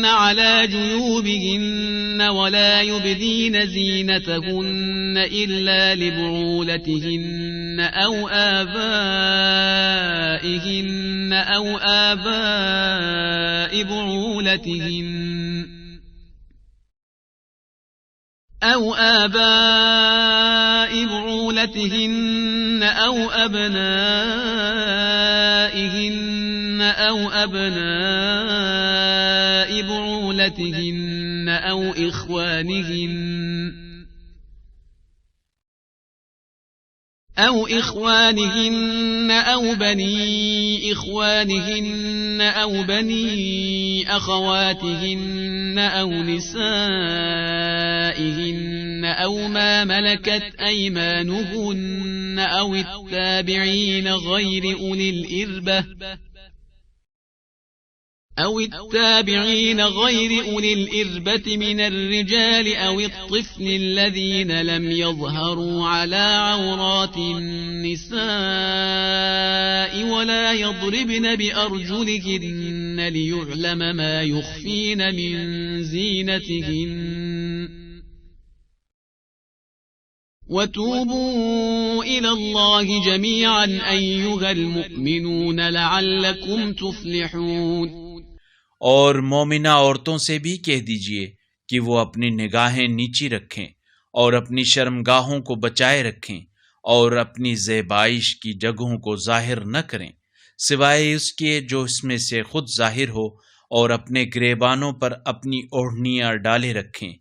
على جيوبهن ولا يبدين زينتهن إلا لبعولتهن أو آباء بعولتهن أو أبنائهن أو أبناء بعولتهن أو إخوانهن أو بني إخوانهن أو بني أخواتهن أو نسائهن أو ما ملكت أيمانهن أو التابعين غير أولي الإربة من الرجال أو الطفل الذين لم يظهروا على عورات النساء ولا يضربن بأرجلهن ليعلم ما يخفين من زينتهن وتوبوا إلى الله جميعا أيها المؤمنون لعلكم تفلحون۔ اور مومنہ عورتوں سے بھی کہہ دیجئے کہ وہ اپنی نگاہیں نیچی رکھیں اور اپنی شرمگاہوں کو بچائے رکھیں اور اپنی زیبائش کی جگہوں کو ظاہر نہ کریں سوائے اس کے جو اس میں سے خود ظاہر ہو، اور اپنے گریبانوں پر اپنی اوڑھنیاں ڈالے رکھیں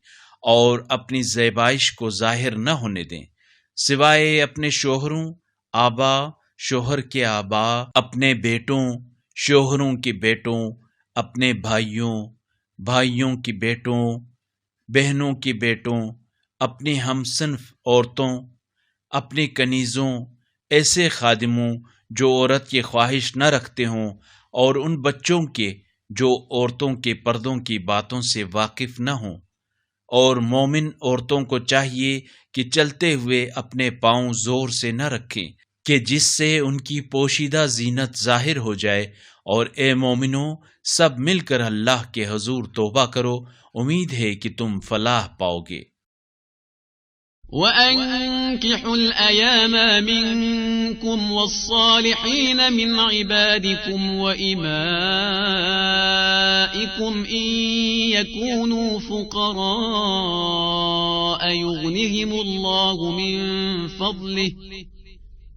اور اپنی زیبائش کو ظاہر نہ ہونے دیں سوائے اپنے شوہروں، آبا، شوہر کے آبا، اپنے بیٹوں، شوہروں کے بیٹوں، اپنے بھائیوں، بھائیوں کی بیٹوں، بہنوں کی بیٹوں، اپنی ہمصنف عورتوں، اپنی کنیزوں، ایسے خادموں جو عورت کی خواہش نہ رکھتے ہوں، اور ان بچوں کے جو عورتوں کے پردوں کی باتوں سے واقف نہ ہوں۔ اور مومن عورتوں کو چاہیے کہ چلتے ہوئے اپنے پاؤں زور سے نہ رکھیں کہ جس سے ان کی پوشیدہ زینت ظاہر ہو جائے، اور اے مومنوں سب مل کر اللہ کے حضور توبہ کرو، امید ہے کہ تم فلاح پاؤ گے۔ وَأَنكِحُوا الْأَيَامَ مِنكُمْ وَالصَّالِحِينَ مِنْ عِبَادِكُمْ وَإِمَائِكُمْ إِنْ يَكُونُوا فُقَرَاءَ يُغْنِهِمُ اللَّهُ مِنْ فَضْلِهِ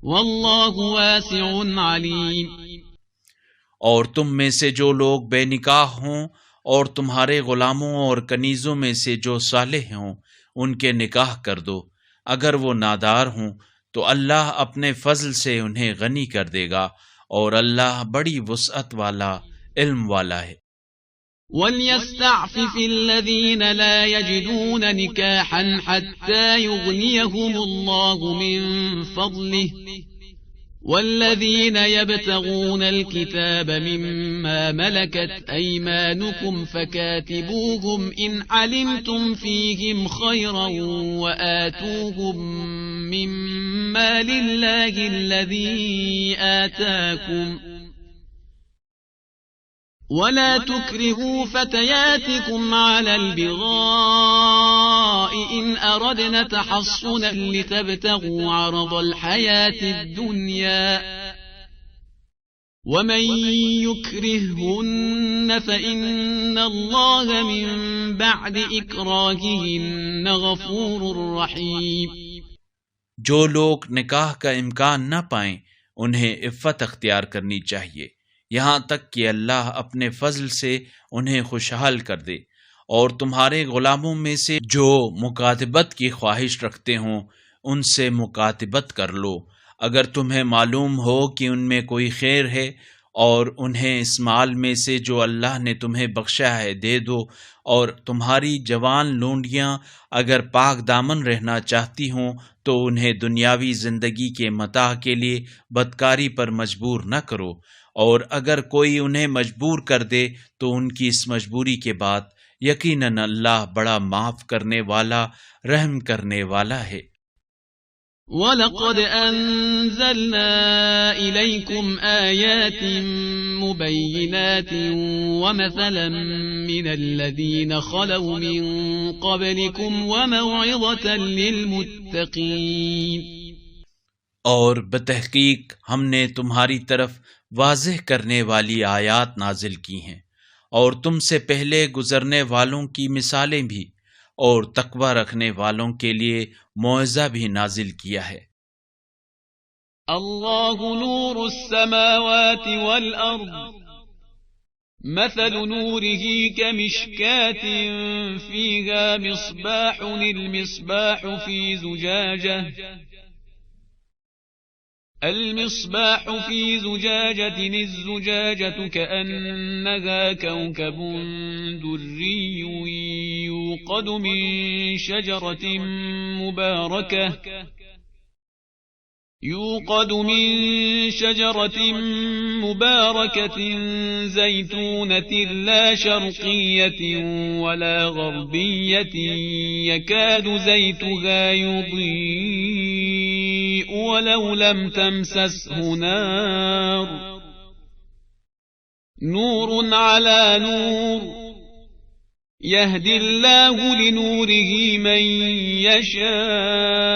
وَاللَّهُ وَاسِعٌ عَلِيمٌ۔ اور تم میں سے جو لوگ بے نکاح ہوں اور تمہارے غلاموں اور کنیزوں میں سے جو صالح ہوں ان کے نکاح کر دو، اگر وہ نادار ہوں تو اللہ اپنے فضل سے انہیں غنی کر دے گا، اور اللہ بڑی وسعت والا، علم والا ہے۔ وَلْيَسْتَعْفِفِ الَّذِينَ لَا يَجِدُونَ نِكَاحًا حَتَّى يُغْنِيَهُمُ اللَّهُ مِنْ فَضْلِهِ والذين يبتغون الكتاب مما ملكت أيمانكم فكاتبوهم إن علمتم فيهم خيرا وآتوهم مما لله الذي آتاكم ولا تكرهوا فتياتكم على البغاء إن أردنا تحصنا لتبتغوا عرض الحياة الدنيا ومن يكرههن فإن الله من بعد إكراههن غفور رحيم۔ جو لوگ نکاح کا امکان نہ پائیں انہیں عفت اختیار کرنی چاہیے یہاں تک کہ اللہ اپنے فضل سے انہیں خوشحال کر دے، اور تمہارے غلاموں میں سے جو مکاتبت کی خواہش رکھتے ہوں ان سے مکاتبت کر لو، اگر تمہیں معلوم ہو کہ ان میں کوئی خیر ہے اور انہیں اس مال میں سے جو اللہ نے تمہیں بخشا ہے دے دو، اور تمہاری جوان لونڈیاں اگر پاک دامن رہنا چاہتی ہوں تو انہیں دنیاوی زندگی کے متاع کے لیے بدکاری پر مجبور نہ کرو، اور اگر کوئی انہیں مجبور کر دے تو ان کی اس مجبوری کے بعد یقیناً اللہ بڑا معاف کرنے والا، رحم کرنے والا ہے۔ وَلَقَدْ أَنزَلْنَا إِلَيْكُمْ آيَاتٍ مُبَيِّنَاتٍ وَمَثَلًا مِّنَ الَّذِينَ خَلَوْا مِن قَبْلِكُمْ وَمَوْعِظَةً لِّلْمُتَّقِينَ۔ اور بتحقیق ہم نے تمہاری طرف واضح کرنے والی آیات نازل کی ہیں، اور تم سے پہلے گزرنے والوں کی مثالیں بھی، اور تقوی رکھنے والوں کے لیے موعظہ بھی نازل کیا ہے۔ اللہ نور السماوات والأرض مثل نوره كمشكاة فيها مصباح المصباح في زجاجة الزجاجة كأنها كوكب دري يوقد من شجرة مباركة زيتونة لا شرقية ولا غربية يكاد زيتها يضيء ولو لم تمسسه نور على نور يهدي الله لنوره من يشاء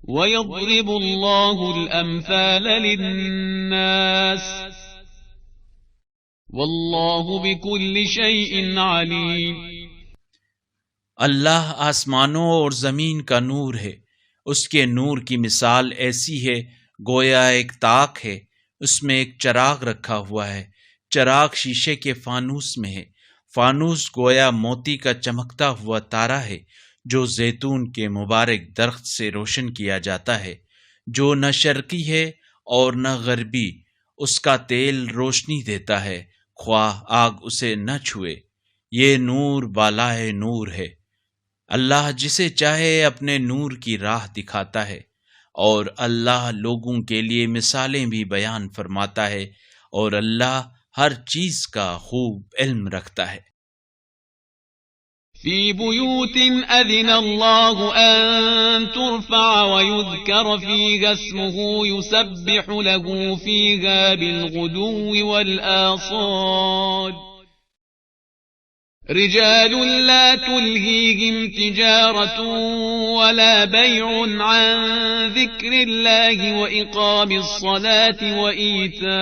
وَيَضْرِبُ اللَّهُ الْأَمْثَالَ لِلنَّاسِ وَاللَّهُ بِكُلِّ شَيْءٍ عَلِيمٌ۔ اللہ آسمانوں اور زمین کا نور ہے، اس کے نور کی مثال ایسی ہے گویا ایک طاق ہے، اس میں ایک چراغ رکھا ہوا ہے، چراغ شیشے کے فانوس میں ہے، فانوس گویا موتی کا چمکتا ہوا تارا ہے جو زیتون کے مبارک درخت سے روشن کیا جاتا ہے، جو نہ شرقی ہے اور نہ غربی، اس کا تیل روشنی دیتا ہے خواہ آگ اسے نہ چھوئے، یہ نور بالائے نور ہے۔ اللہ جسے چاہے اپنے نور کی راہ دکھاتا ہے، اور اللہ لوگوں کے لیے مثالیں بھی بیان فرماتا ہے، اور اللہ ہر چیز کا خوب علم رکھتا ہے۔ فی بیوت اذن اللہ ان ترفع ویذکر فیہا اسمہ یسبح له فیہا بالغدو والآصال رجال لا تلهيهم تجارة ولا بيع عن ذكر الله وإقام الصلاة وإيتاء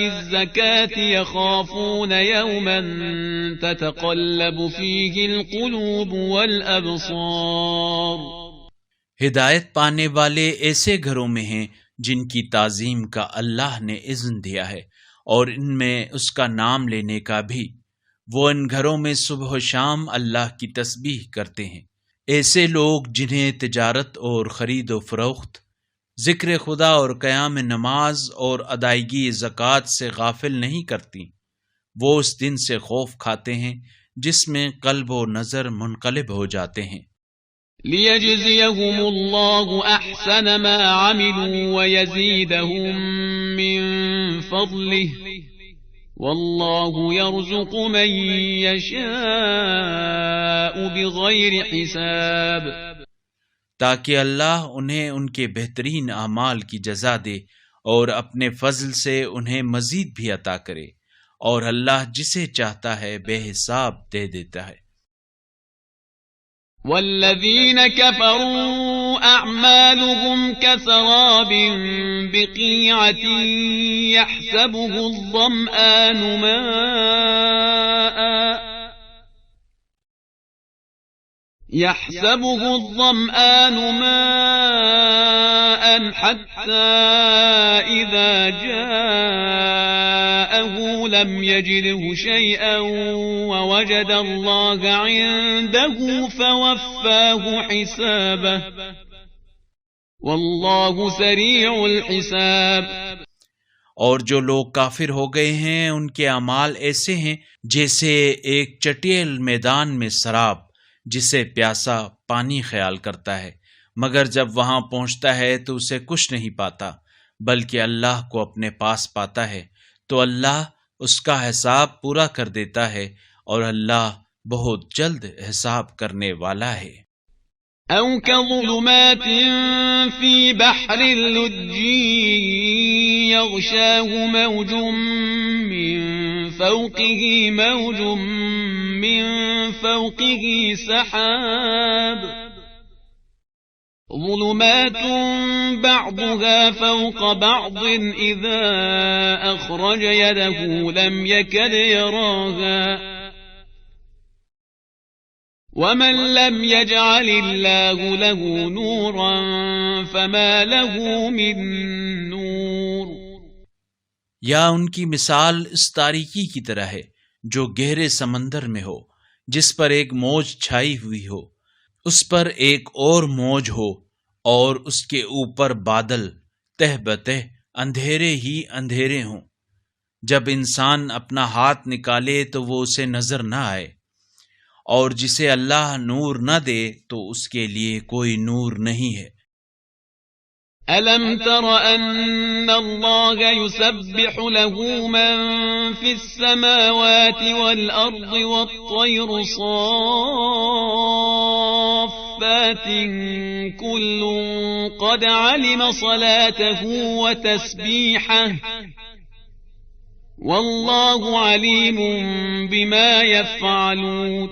الزكاة يخافون يوما تتقلب فيه القلوب والأبصار۔ ہدایت پانے والے ایسے گھروں میں ہیں جن کی تعظیم کا اللہ نے اذن دیا ہے، اور ان میں اس کا نام لینے کا بھی، وہ ان گھروں میں صبح و شام اللہ کی تسبیح کرتے ہیں۔ ایسے لوگ جنہیں تجارت اور خرید و فروخت، ذکر خدا اور قیام نماز اور ادائیگی زکوٰۃ سے غافل نہیں کرتی، وہ اس دن سے خوف کھاتے ہیں جس میں قلب و نظر منقلب ہو جاتے ہیں۔ لِيَجْزِيَهُمُ اللَّهُ أَحْسَنَ مَا عَمِلُوا وَيَزِيدَهُم مِّن فَضْلِهِ وَاللَّهُ يَرْزُقُ مَن يَشَاءُ بِغَيْرِ حِسَابٍ، تاکہ اللہ انہیں ان کے بہترین اعمال کی جزا دے اور اپنے فضل سے انہیں مزید بھی عطا کرے، اور اللہ جسے چاہتا ہے بے حساب دے دیتا ہے۔ والذین کفروا اعمالهم کسراب بقیعة يحسبه الظمآن ماء حتى إذا جاءه لم يجده شيئا ووجد الله عنده فوفاه حسابه واللہ سریع الحساب. اور جو لوگ کافر ہو گئے ہیں ان کے اعمال ایسے ہیں جیسے ایک چٹیل میدان میں سراب جسے پیاسا پانی خیال کرتا ہے، مگر جب وہاں پہنچتا ہے تو اسے کچھ نہیں پاتا بلکہ اللہ کو اپنے پاس پاتا ہے، تو اللہ اس کا حساب پورا کر دیتا ہے اور اللہ بہت جلد حساب کرنے والا ہے۔ او كظلمات في بحر اللجي يغشاه موج من فوقه موج من فوقه سحاب ظلمات بعضها فوق بعض إذا أخرج يده لم يكد يراها ومن لم يجعل الله له نورا فما له من نور۔ یا ان کی مثال اس تاریکی کی طرح ہے جو گہرے سمندر میں ہو، جس پر ایک موج چھائی ہوئی ہو، اس پر ایک اور موج ہو اور اس کے اوپر بادل تہ بتہ اندھیرے ہی اندھیرے ہوں۔ جب انسان اپنا ہاتھ نکالے تو وہ اسے نظر نہ آئے، اور جسے اللہ نور نہ دے تو اس کے لیے کوئی نور نہیں ہے۔ أَلَمْ تَرَ أَنَّ اللَّهَ يُسَبِّحُ لَهُ مَن فِي السَّمَاوَاتِ وَالْأَرْضِ وَالطَّيْرُ صَافَّاتٍ كُلٌّ قَدْ عَلِمَ صَلَاتَهُ وَتَسْبِيحَهُ وَاللَّهُ عَلِيمٌ بِمَا يَفْعَلُونَ۔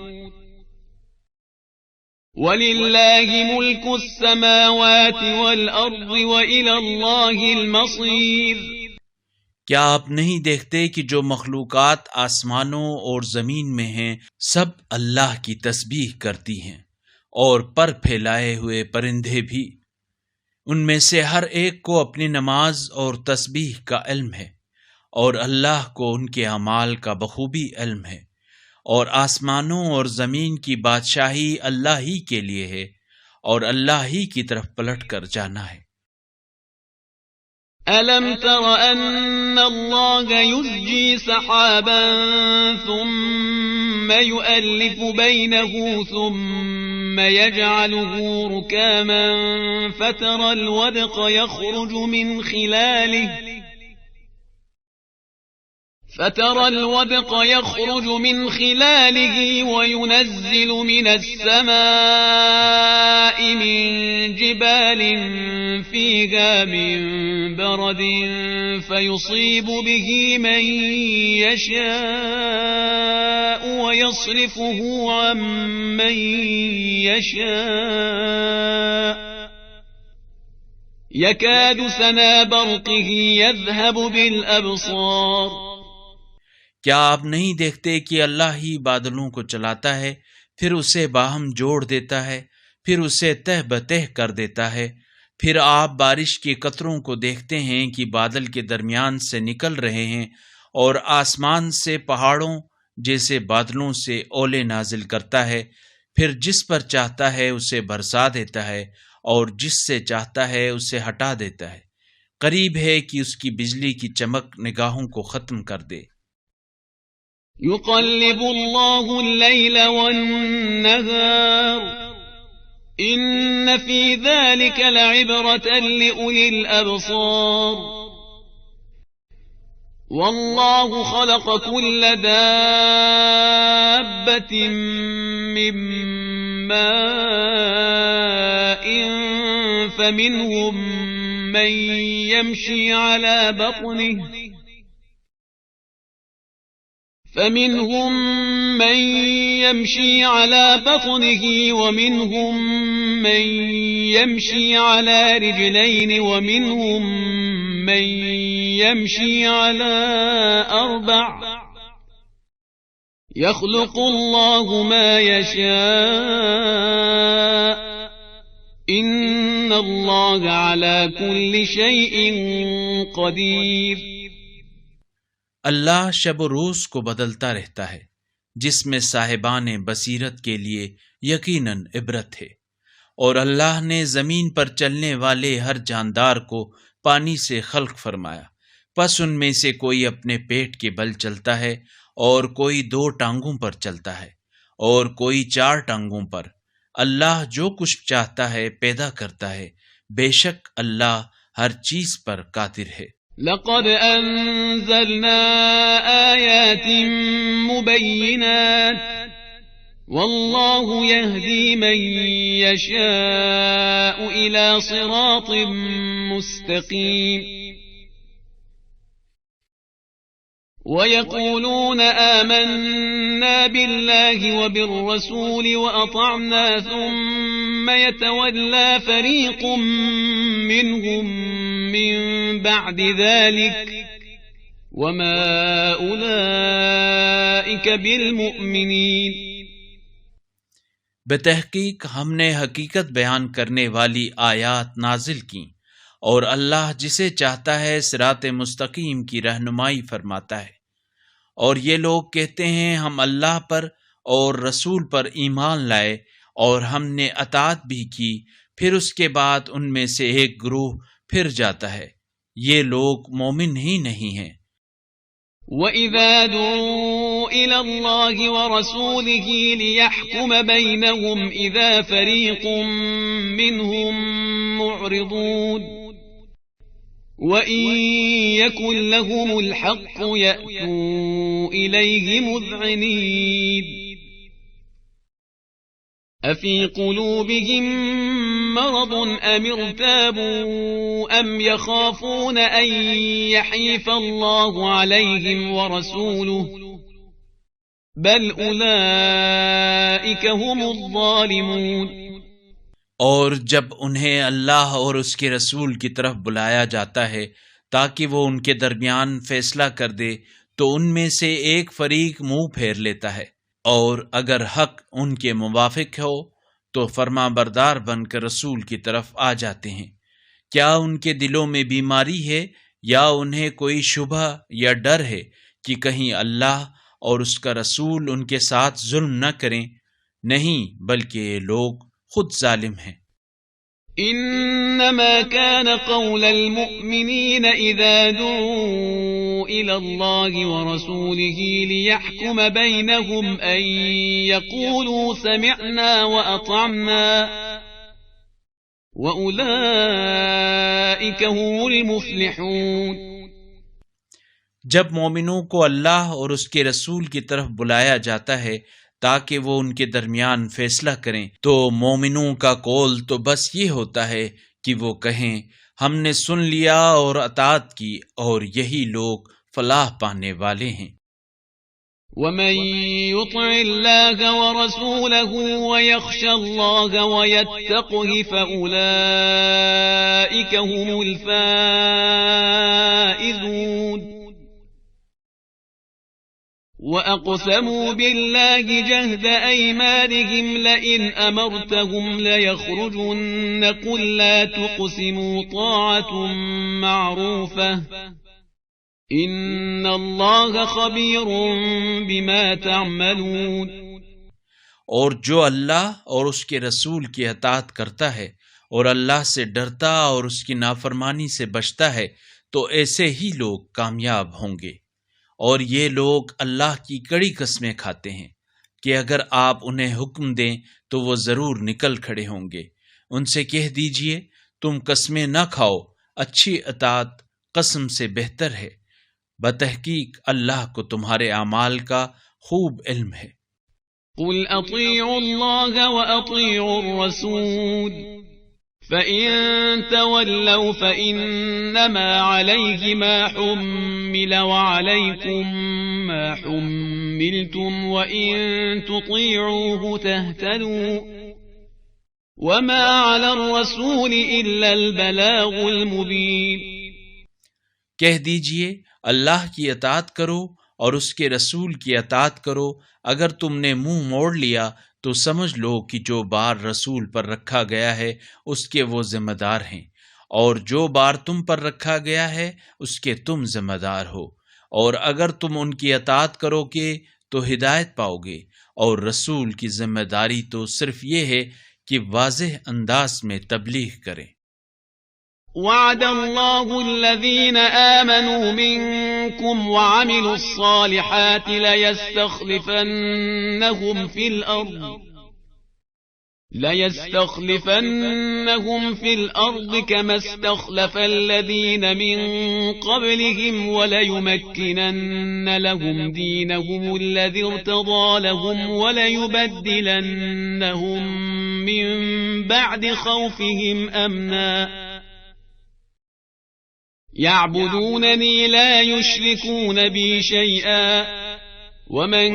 وَلِلَّهِ مُلْكُ السَّمَاوَاتِ وَالْأَرْضِ وَإِلَى اللَّهِ الْمَصِيرُ۔ کیا آپ نہیں دیکھتے کہ جو مخلوقات آسمانوں اور زمین میں ہیں سب اللہ کی تسبیح کرتی ہیں، اور پر پھیلائے ہوئے پرندے بھی؟ ان میں سے ہر ایک کو اپنی نماز اور تسبیح کا علم ہے، اور اللہ کو ان کے اعمال کا بخوبی علم ہے، اور آسمانوں اور زمین کی بادشاہی اللہ ہی کے لیے ہے، اور اللہ ہی کی طرف پلٹ کر جانا ہے۔ أَلَمْ تَرَ أَنَّ اللَّهَ يُزْجِي سَحَابًا ثُمَّ يُؤَلِّفُ بَيْنَهُ ثُمَّ يَجْعَلُهُ رُكَامًا فَتَرَى الودق يخرج من خلاله وينزل من السماء من جبال فيها من برد فيصيب به من يشاء ويصرفه عن من يشاء يكاد سنا برقه يذهب بالأبصار۔ کیا آپ نہیں دیکھتے کہ اللہ ہی بادلوں کو چلاتا ہے، پھر اسے باہم جوڑ دیتا ہے، پھر اسے تہ بتہ کر دیتا ہے، پھر آپ بارش کے قطروں کو دیکھتے ہیں کہ بادل کے درمیان سے نکل رہے ہیں، اور آسمان سے پہاڑوں جیسے بادلوں سے اولے نازل کرتا ہے، پھر جس پر چاہتا ہے اسے برسا دیتا ہے، اور جس سے چاہتا ہے اسے ہٹا دیتا ہے۔ قریب ہے کہ اس کی بجلی کی چمک نگاہوں کو ختم کر دے۔ يقلب الله الليل والنهار إن في ذلك لعبرة لأولي الأبصار والله خلق كل دابة من ماء فمنهم من يمشي على بطنه ومنهم من يمشي على رجلين ومنهم من يمشي على أربع يخلق الله ما يشاء إن الله على كل شيء قدير۔ اللہ شب و روز کو بدلتا رہتا ہے، جس میں صاحبان بصیرت کے لیے یقیناً عبرت ہے، اور اللہ نے زمین پر چلنے والے ہر جاندار کو پانی سے خلق فرمایا، پس ان میں سے کوئی اپنے پیٹ کے بل چلتا ہے اور کوئی 2 ٹانگوں پر چلتا ہے اور کوئی 4 ٹانگوں پر۔ اللہ جو کچھ چاہتا ہے پیدا کرتا ہے، بے شک اللہ ہر چیز پر قادر ہے۔ لقد انزلنا آیات مبینات واللہ یہدی من یشاء الى صراط مستقیم وَيَقُولُونَ آمَنَّا بِاللَّهِ وَبِالرَّسُولِ وَأَطَعْنَا ثُمَّ يَتَوَلَّى فَرِيقٌ مِّنْهُمْ مِّن بَعْدِ ذَلِكَ وَمَا أُولَئِكَ بِالْمُؤْمِنِينَ۔ بتحقیق ہم نے حقیقت بیان کرنے والی آیات نازل کیں، اور اللہ جسے چاہتا ہے صراط مستقیم کی رہنمائی فرماتا ہے۔ اور یہ لوگ کہتے ہیں ہم اللہ پر اور رسول پر ایمان لائے اور ہم نے اطاعت بھی کی، پھر اس کے بعد ان میں سے ایک گروہ پھر جاتا ہے، یہ لوگ مومن ہی نہیں ہیں۔ وَإِذَا دُعُوا إِلَى اللَّهِ وَرَسُولِهِ لِيَحْكُمَ بَيْنَهُمْ إِذَا فَرِيقٌ مِّنْهُمْ مُعْرِضُونَ وَإِن يَكُن لَّهُمُ الْحَقُّ يَأْتُوا إِلَيْهِ مُذْعِنِينَ أَفِي قُلُوبِهِم مَّرَضٌ أَمِ ارْتَابُوا أَمْ يَخَافُونَ أَن يَحِيفَ اللَّهُ عَلَيْهِمْ وَرَسُولُهُ بَلْ أُولَئِكَ هُمُ الظَّالِمُونَ۔ اور جب انہیں اللہ اور اس کے رسول کی طرف بلایا جاتا ہے تاکہ وہ ان کے درمیان فیصلہ کر دے، تو ان میں سے ایک فریق منہ پھیر لیتا ہے، اور اگر حق ان کے موافق ہو تو فرما بردار بن کر رسول کی طرف آ جاتے ہیں۔ کیا ان کے دلوں میں بیماری ہے یا انہیں کوئی شبہ یا ڈر ہے کہ کہیں اللہ اور اس کا رسول ان کے ساتھ ظلم نہ کریں؟ نہیں، بلکہ یہ لوگ خود ظالم ہیں۔ انما كان قول المؤمنين اذا دعوا الى الله ورسوله ليحكم بينهم ان يقولوا سمعنا واطعنا واولئك هم المفلحون۔ جب مومنوں کو اللہ اور اس کے رسول کی طرف بلایا جاتا ہے تاکہ وہ ان کے درمیان فیصلہ کریں، تو مومنوں کا قول تو بس یہ ہوتا ہے کہ وہ کہیں ہم نے سن لیا اور اطاعت کی، اور یہی لوگ فلاح پانے والے ہیں۔ وَمَن يُطِعِ اللَّهَ وَرَسُولَهُ وَيَخْشَ اللَّهَ وَيَتَّقْهِ فَأُولَئِكَ هُمُ الْفَائِزُونَ۔ وَأَقْسَمُوا بِاللَّهِ جَهْدَ أَيْمَانِهِمْ لَئِنْ أَمَرْتَهُمْ لَيَخْرُجُنَّ قُل لَّا تُقْسِمُوا طَاعَةٌ مَّعْرُوفَةٌ إِنَّ اللَّهَ خَبِيرٌ بِمَا تَعْمَلُونَ۔ اور جو اللہ اور اس کے رسول کی اطاعت کرتا ہے اور اللہ سے ڈرتا اور اس کی نافرمانی سے بچتا ہے، تو ایسے ہی لوگ کامیاب ہوں گے۔ اور یہ لوگ اللہ کی کڑی قسمیں کھاتے ہیں کہ اگر آپ انہیں حکم دیں تو وہ ضرور نکل کھڑے ہوں گے۔ ان سے کہہ دیجئے تم قسمیں نہ کھاؤ، اچھی اطاعت قسم سے بہتر ہے، بتحقیق اللہ کو تمہارے اعمال کا خوب علم ہے۔ قل اطیعوا اللہ واطیعوا الرسول فَإِن تَوَلَّوْا فَإِنَّمَا عَلَيْهِ مَا حُمِّلَ وَعَلَيْكُمْ مَا حُمِّلْتُمْ وَإِن تُطِيعُوهُ تَهْتَدُوا وَمَا عَلَى الرَّسُولِ إِلَّا الْبَلَاغُ الْمُبِينُ۔ کہہ دیجئے اللہ کی اطاعت کرو اور اس کے رسول کی اطاعت کرو، اگر تم نے منہ موڑ لیا تو سمجھ لو کہ جو بار رسول پر رکھا گیا ہے اس کے وہ ذمہ دار ہیں، اور جو بار تم پر رکھا گیا ہے اس کے تم ذمہ دار ہو، اور اگر تم ان کی اطاعت کرو گے تو ہدایت پاؤ گے، اور رسول کی ذمہ داری تو صرف یہ ہے کہ واضح انداز میں تبلیغ کریں۔ وعد الله الذين آمنوا منكم وعملوا الصالحات ليستخلفنهم في الأرض كما استخلف الذين من قبلهم وليمكنن لهم دينهم الذي ارتضى لهم وليبدلنهم من بعد خوفهم أمنا يعبدونني لا يشركون بي شيئا ومن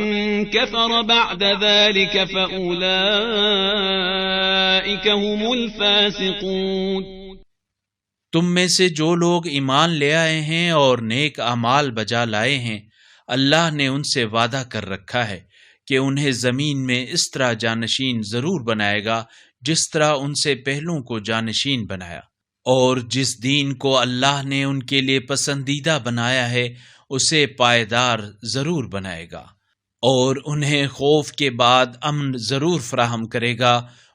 كفر بعد ذلك فأولئك هم الفاسقون۔ تم میں سے جو لوگ ایمان لے آئے ہیں اور نیک اعمال بجا لائے ہیں، اللہ نے ان سے وعدہ کر رکھا ہے کہ انہیں زمین میں اس طرح جانشین ضرور بنائے گا جس طرح ان سے پہلوں کو جانشین بنایا، اور جس دین کو اللہ نے ان کے لیے پسندیدہ بنایا ہے اسے پائیدار ضرور بنائے گا، اور انہیں خوف کے بعد امن ضرور فراہم کرے گا۔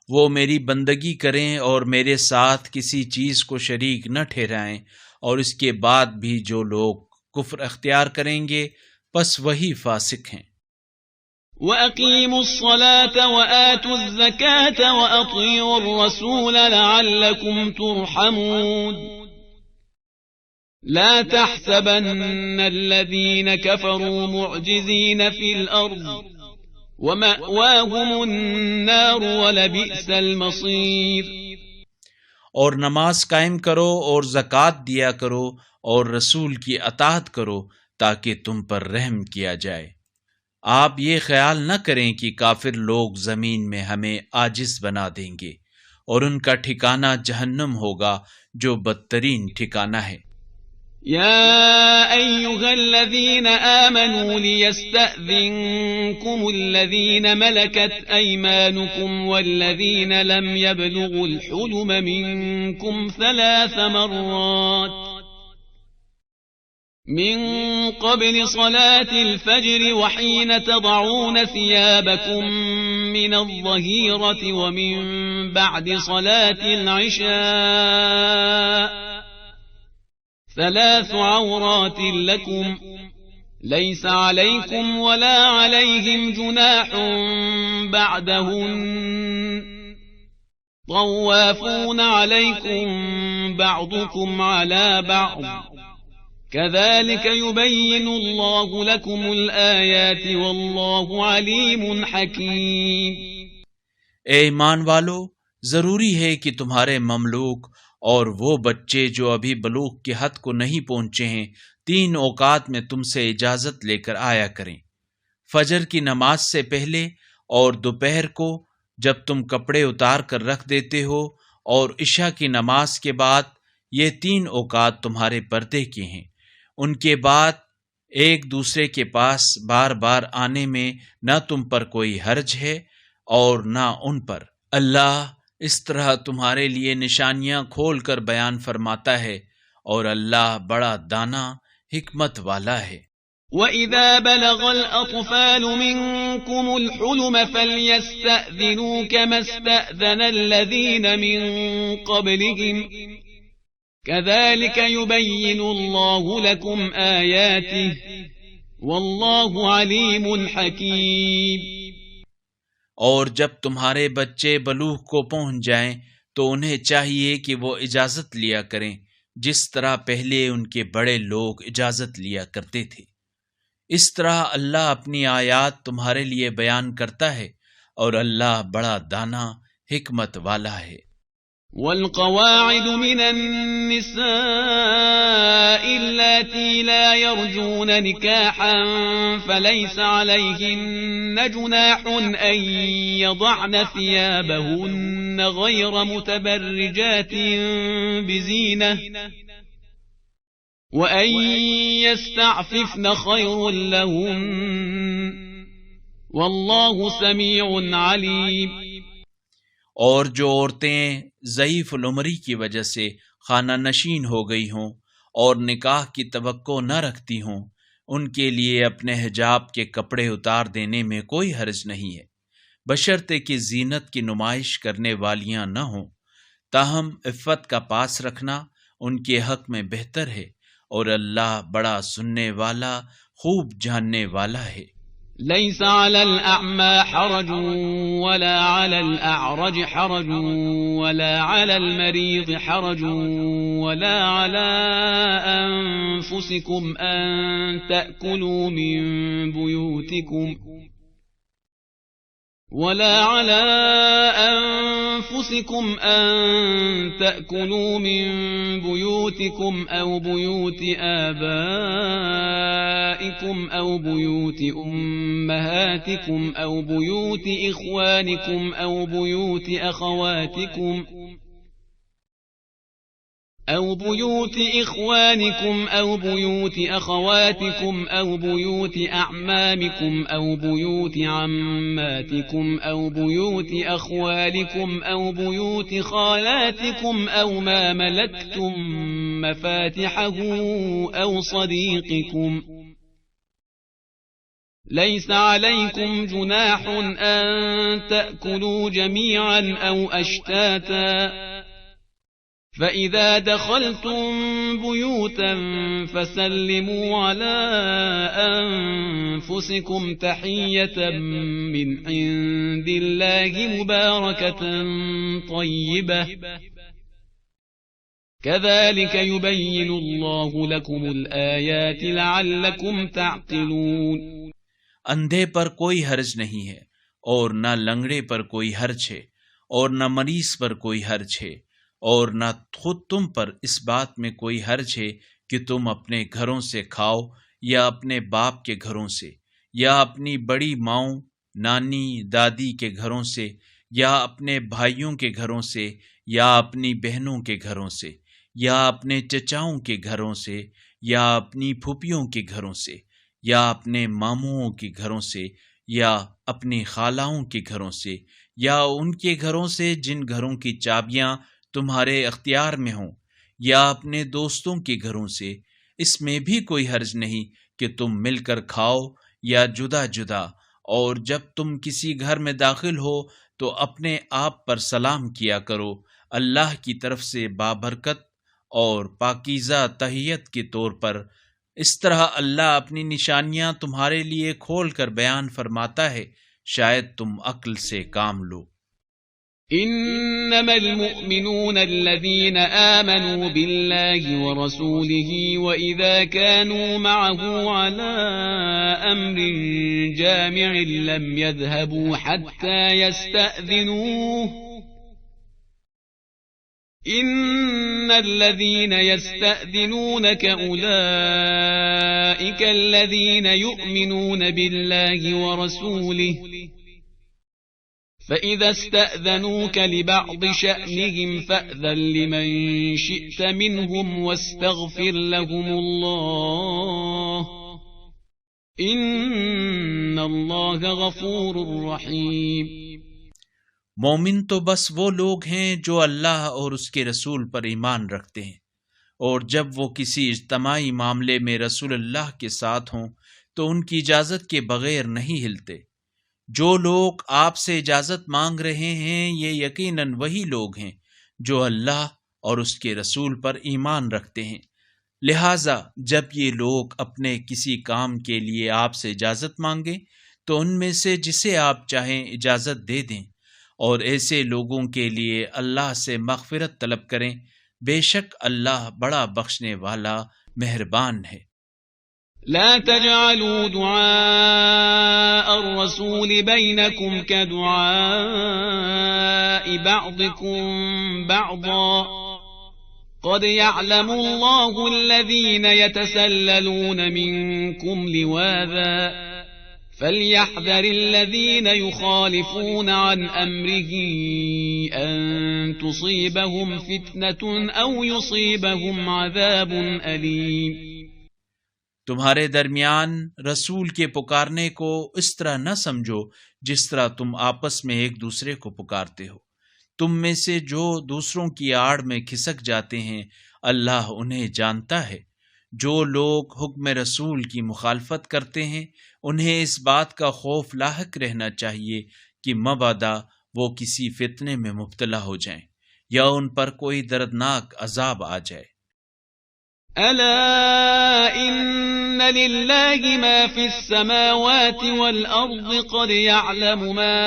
وہ میری بندگی کریں اور میرے ساتھ کسی چیز کو شریک نہ ٹھہرائیں، اور اس کے بعد بھی جو لوگ کفر اختیار کریں گے پس وہی فاسق ہیں۔ وَأَقِيمُوا الصَّلَاةَ وَآتُوا الزَّكَاةَ وَأَطِيعُوا الرَّسُولَ لَعَلَّكُمْ تُرْحَمُونَ۔ لا تحسبن الذين كفروا معجزين في الأرض ومأواهم النار ولبئس المصير۔ اور نماز قائم کرو اور زکوٰۃ دیا کرو اور رسول کی اطاعت کرو تاکہ تم پر رحم کیا جائے۔ آپ یہ خیال نہ کریں کہ کافر لوگ زمین میں ہمیں عاجز بنا دیں گے، اور ان کا ٹھکانہ جہنم ہوگا جو بدترین ٹھکانہ ہے۔ يا أيها الذين آمنوا ليستأذنكم الذين ملكت أيمانكم والذين لم يبلغوا الحلم منكم 3 مرات من قبل صلاة الفجر وحين تضعون ثيابكم من الظهيرة ومن بعد صلاة العشاء 3 عورات لكم ليس عليكم ولا عليهم جناح بعدهن طوافون عليكم بعضكم على بعض كذلك يبين الله لكم الآيات والله عليم حكيم۔ اے ایمان والو، ضروری ہے کہ تمہارے مملوک اور وہ بچے جو ابھی بلوغ کی حد کو نہیں پہنچے ہیں 3 اوقات میں تم سے اجازت لے کر آیا کریں، فجر کی نماز سے پہلے اور دوپہر کو جب تم کپڑے اتار کر رکھ دیتے ہو، اور عشاء کی نماز کے بعد۔ یہ 3 اوقات تمہارے پردے کے ہیں، ان کے بعد ایک دوسرے کے پاس بار بار آنے میں نہ تم پر کوئی حرج ہے اور نہ ان پر۔ اللہ اس طرح تمہارے لیے نشانیاں کھول کر بیان فرماتا ہے، اور اللہ بڑا دانا حکمت والا ہے۔ وَإِذَا بَلَغَ الْأَطْفَالُ مِنكُمُ الْحُلُمَ فَلْيَسْتَأْذِنُوا كَمَا اسْتَأْذَنَ الَّذِينَ مِن قَبْلِهِمْ كَذَلِكَ يُبَيِّنُ اللَّهُ لَكُمْ آيَاتِهِ وَاللَّهُ عَلِيمٌ حَكِيمٌ۔ اور جب تمہارے بچے بلوغ کو پہنچ جائیں تو انہیں چاہیے کہ وہ اجازت لیا کریں جس طرح پہلے ان کے بڑے لوگ اجازت لیا کرتے تھے۔ اس طرح اللہ اپنی آیات تمہارے لیے بیان کرتا ہے، اور اللہ بڑا دانا حکمت والا ہے۔ والقواعد من النساء اللاتي لا يرجون نكاحا فليس عليهن جناح أن يضعن ثيابهن غير متبرجات بزينة وأن يستعففن خير لهن والله سميع عليم۔ اور جو عورتیں ضعیف العمری کی وجہ سے خانہ نشین ہو گئی ہوں اور نکاح کی توقع نہ رکھتی ہوں، ان کے لیے اپنے حجاب کے کپڑے اتار دینے میں کوئی حرج نہیں ہے، بشرطے کہ زینت کی نمائش کرنے والیاں نہ ہوں، تاہم عفت کا پاس رکھنا ان کے حق میں بہتر ہے، اور اللہ بڑا سننے والا، خوب جاننے والا ہے۔ ليس على الأعمى حرج ولا على الأعرج حرج ولا على المريض حرج ولا على أنفسكم أن تأكلوا من بيوتكم أو بيوت آبائكم أو بيوت أمهاتكم أو بيوت إخوانكم أو بيوت أخواتكم أو بيوت إخوانكم أو بيوت أخواتكم أو بيوت أعمامكم أو بيوت عماتكم أو بيوت أخوالكم أو بيوت خالاتكم أو ما ملكتم مفاتحه أو صديقكم. ليس عليكم جناح أن تأكلوا جميعا أو أشتاتا، فإذا دخلتم بيوتا فسلموا على أنفسكم تحية من عند الله مباركة طيبة، كذلك يبين الله لكم الآيات لعلكم تعقلون۔ اندھے پر کوئی حرج نہیں ہے، اور نہ لنگڑے پر کوئی حرج ہے، اور نہ مریض پر کوئی حرج ہے، اور نہ خود تم پر اس بات میں کوئی حرج ہے کہ تم اپنے گھروں سے کھاؤ، یا اپنے باپ کے گھروں سے، یا اپنی بڑی ماؤں، نانی، دادی کے گھروں سے، یا اپنے بھائیوں کے گھروں سے، یا اپنی بہنوں کے گھروں سے، یا اپنے چچاؤں کے گھروں سے، یا اپنی پھوپھیوں کے گھروں سے، یا اپنے ماموں کے گھروں سے، یا اپنی خالاؤں کے گھروں سے، یا ان کے گھروں سے جن گھروں کی چابیاں تمہارے اختیار میں ہوں، یا اپنے دوستوں کے گھروں سے۔ اس میں بھی کوئی حرج نہیں کہ تم مل کر کھاؤ یا جدا جدا، اور جب تم کسی گھر میں داخل ہو تو اپنے آپ پر سلام کیا کرو، اللہ کی طرف سے بابرکت اور پاکیزہ تحیت کے طور پر۔ اس طرح اللہ اپنی نشانیاں تمہارے لیے کھول کر بیان فرماتا ہے، شاید تم عقل سے کام لو۔ إنما المؤمنون الذين آمنوا بالله ورسوله وإذا كانوا معه على أمر جامع لم يذهبوا حتى يستأذنوه، إن الذين يستأذنونك أولئك الذين يؤمنون بالله ورسوله، فإذا استأذنوك لبعض شأنهم فأذن لمن شئت منهم واستغفر لهم الله، إن الله غفور رحيم۔ مومن تو بس وہ لوگ ہیں جو اللہ اور اس کے رسول پر ایمان رکھتے ہیں، اور جب وہ کسی اجتماعی معاملے میں رسول اللہ کے ساتھ ہوں تو ان کی اجازت کے بغیر نہیں ہلتے۔ جو لوگ آپ سے اجازت مانگ رہے ہیں یہ یقیناً وہی لوگ ہیں جو اللہ اور اس کے رسول پر ایمان رکھتے ہیں، لہٰذا جب یہ لوگ اپنے کسی کام کے لیے آپ سے اجازت مانگیں تو ان میں سے جسے آپ چاہیں اجازت دے دیں، اور ایسے لوگوں کے لیے اللہ سے مغفرت طلب کریں، بے شک اللہ بڑا بخشنے والا مہربان ہے۔ لا تجعلوا دعاء الرسول بينكم كدعاء بعضكم بعضا، قد يعلم الله الذين يتسللون منكم لواذا، فليحذر الذين يخالفون عن أمره أن تصيبهم فتنة أو يصيبهم عذاب أليم۔ تمہارے درمیان رسول کے پکارنے کو اس طرح نہ سمجھو جس طرح تم آپس میں ایک دوسرے کو پکارتے ہو۔ تم میں سے جو دوسروں کی آڑ میں کھسک جاتے ہیں اللہ انہیں جانتا ہے۔ جو لوگ حکم رسول کی مخالفت کرتے ہیں انہیں اس بات کا خوف لاحق رہنا چاہیے کہ مبادا وہ کسی فتنے میں مبتلا ہو جائیں یا ان پر کوئی دردناک عذاب آ جائے۔ ألا إن لله ما في السماوات والأرض قد يعلم ما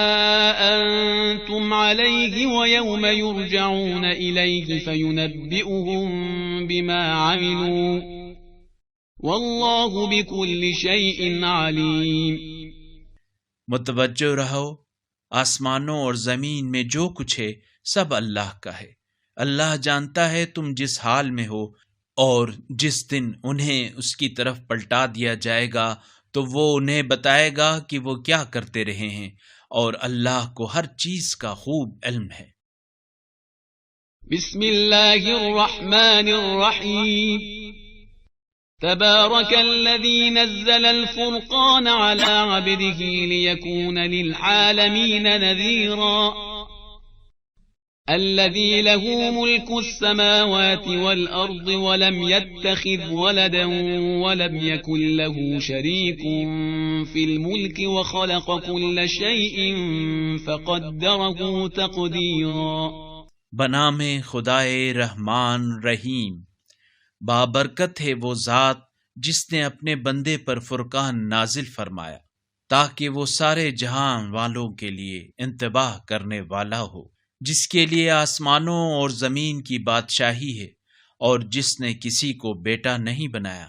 أنتم عليه ويوم يرجعون إليه فينبئهم بما عملوا والله بكل شيء عليم۔ متوجہ رہو، آسمانوں اور زمین میں جو کچھ ہے سب اللہ کا ہے۔ اللہ جانتا ہے تم جس حال میں ہو، اور جس دن انہیں اس کی طرف پلٹا دیا جائے گا تو وہ انہیں بتائے گا کہ وہ کیا کرتے رہے ہیں، اور اللہ کو ہر چیز کا خوب علم ہے۔ بسم اللہ الرحمن الرحیم، تبارک الذی نزل الفرقان على عبده ليكون للعالمین نذیرا، الذي له ملك السماوات والأرض ولم يتخذ ولدا ولم يكن له شريك في الملك وخلق كل شيء فقدره تقديرا۔ بنام خدائے رحمان رحیم، بابرکت ہے وہ ذات جس نے اپنے بندے پر فرقان نازل فرمایا تاکہ وہ سارے جہان والوں کے لیے انتباہ کرنے والا ہو، جس کے لیے آسمانوں اور زمین کی بادشاہی ہے، اور جس نے کسی کو بیٹا نہیں بنایا،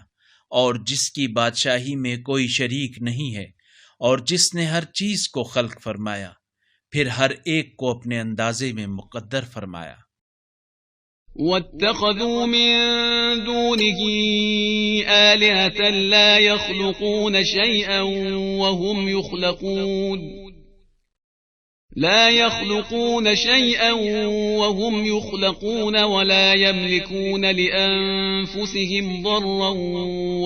اور جس کی بادشاہی میں کوئی شریک نہیں ہے، اور جس نے ہر چیز کو خلق فرمایا، پھر ہر ایک کو اپنے اندازے میں مقدر فرمایا۔ واتخذوا من دونه آلهة لا يخلقون شيئا وهم يخلقون ولا يملكون لأنفسهم ضرا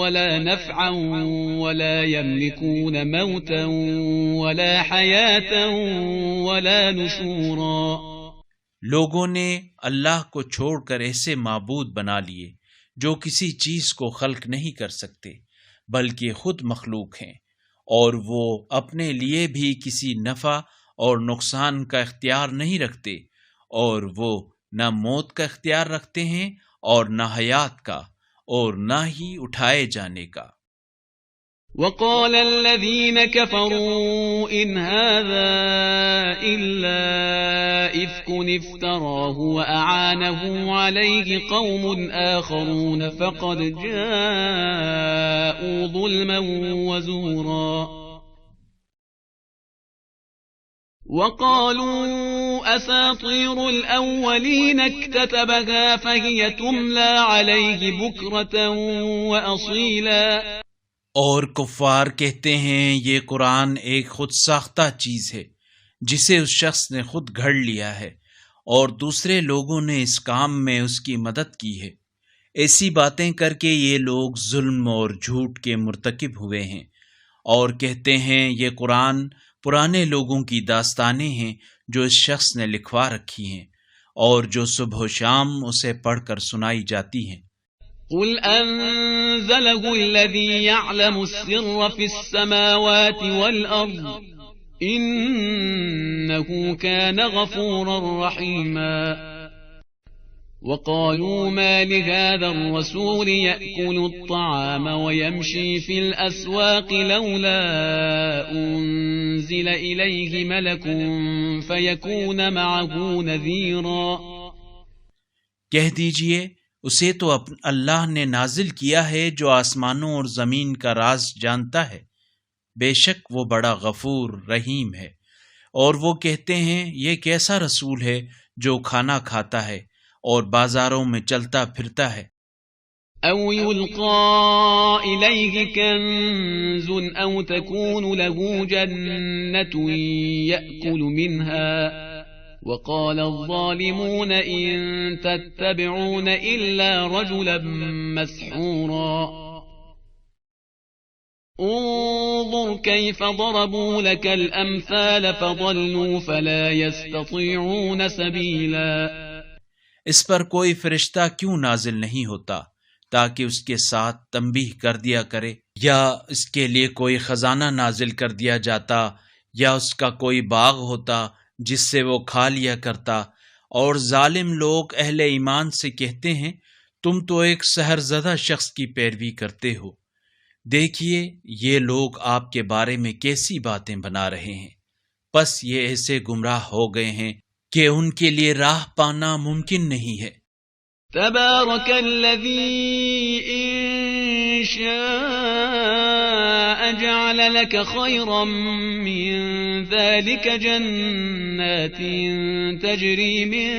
ولا نفعا ولا يملكون موتا ولا حياة ولا نشورا۔ لوگوں نے اللہ کو چھوڑ کر ایسے معبود بنا لیے جو کسی چیز کو خلق نہیں کر سکتے بلکہ خود مخلوق ہیں، اور وہ اپنے لیے بھی کسی نفع اور نقصان کا اختیار نہیں رکھتے، اور وہ نہ موت کا اختیار رکھتے ہیں اور نہ حیات کا، اور نہ ہی اٹھائے جانے کا۔ وقال الذين كفروا إن هذا إلا إفك افتراه وأعانه عليه قوم آخرون فقد جاءوا ظلما وزورا۔ وقالوا أساطير الأولين اكتتبها فهي تملى عليه بكرة وأصيلا۔ اور کفار کہتے ہیں یہ قرآن ایک خود ساختہ چیز ہے جسے اس شخص نے خود گھڑ لیا ہے، اور دوسرے لوگوں نے اس کام میں اس کی مدد کی ہے۔ ایسی باتیں کر کے یہ لوگ ظلم اور جھوٹ کے مرتکب ہوئے ہیں، اور کہتے ہیں یہ قرآن پرانے لوگوں کی داستانیں ہیں جو اس شخص نے لکھوا رکھی ہیں، اور جو صبح و شام اسے پڑھ کر سنائی جاتی ہیں۔ قل أنزله الذي يعلم السر في السماوات والأرض إنه كان غفورا رحيما۔ وقالوا ما لهذا الرسول يأكل الطعام ويمشي في الأسواق لولا أنزل إليه ملك فيكون معه نذيرا۔ کہہ دیجئے اسے تو اللہ نے نازل کیا ہے جو آسمانوں اور زمین کا راز جانتا ہے، بے شک وہ بڑا غفور رحیم ہے۔ اور وہ کہتے ہیں یہ کیسا رسول ہے جو کھانا کھاتا ہے اور بازاروں میں چلتا پھرتا ہے۔ او يلقى إليه كنز او تكون له جنة يأكل منها وقال الظالمون إن تتبعون إلا رجلا مسحورا۔ انظر كيف ضربوا لك الأمثال فضلوا فلا يستطيعون سبيلا۔ اس پر کوئی فرشتہ کیوں نازل نہیں ہوتا تاکہ اس کے ساتھ تنبیہ کر دیا کرے، یا اس کے لیے کوئی خزانہ نازل کر دیا جاتا یا اس کا کوئی باغ ہوتا جس سے وہ کھا لیا کرتا، اور ظالم لوگ اہل ایمان سے کہتے ہیں تم تو ایک سحر زدہ شخص کی پیروی کرتے ہو۔ دیکھیے یہ لوگ آپ کے بارے میں کیسی باتیں بنا رہے ہیں، پس یہ ایسے گمراہ ہو گئے ہیں کہ ان کے لیے راہ پانا ممکن نہیں ہے۔ تبارك الذي إن شاء جعل لك خيرا من ذلك جنات تجري من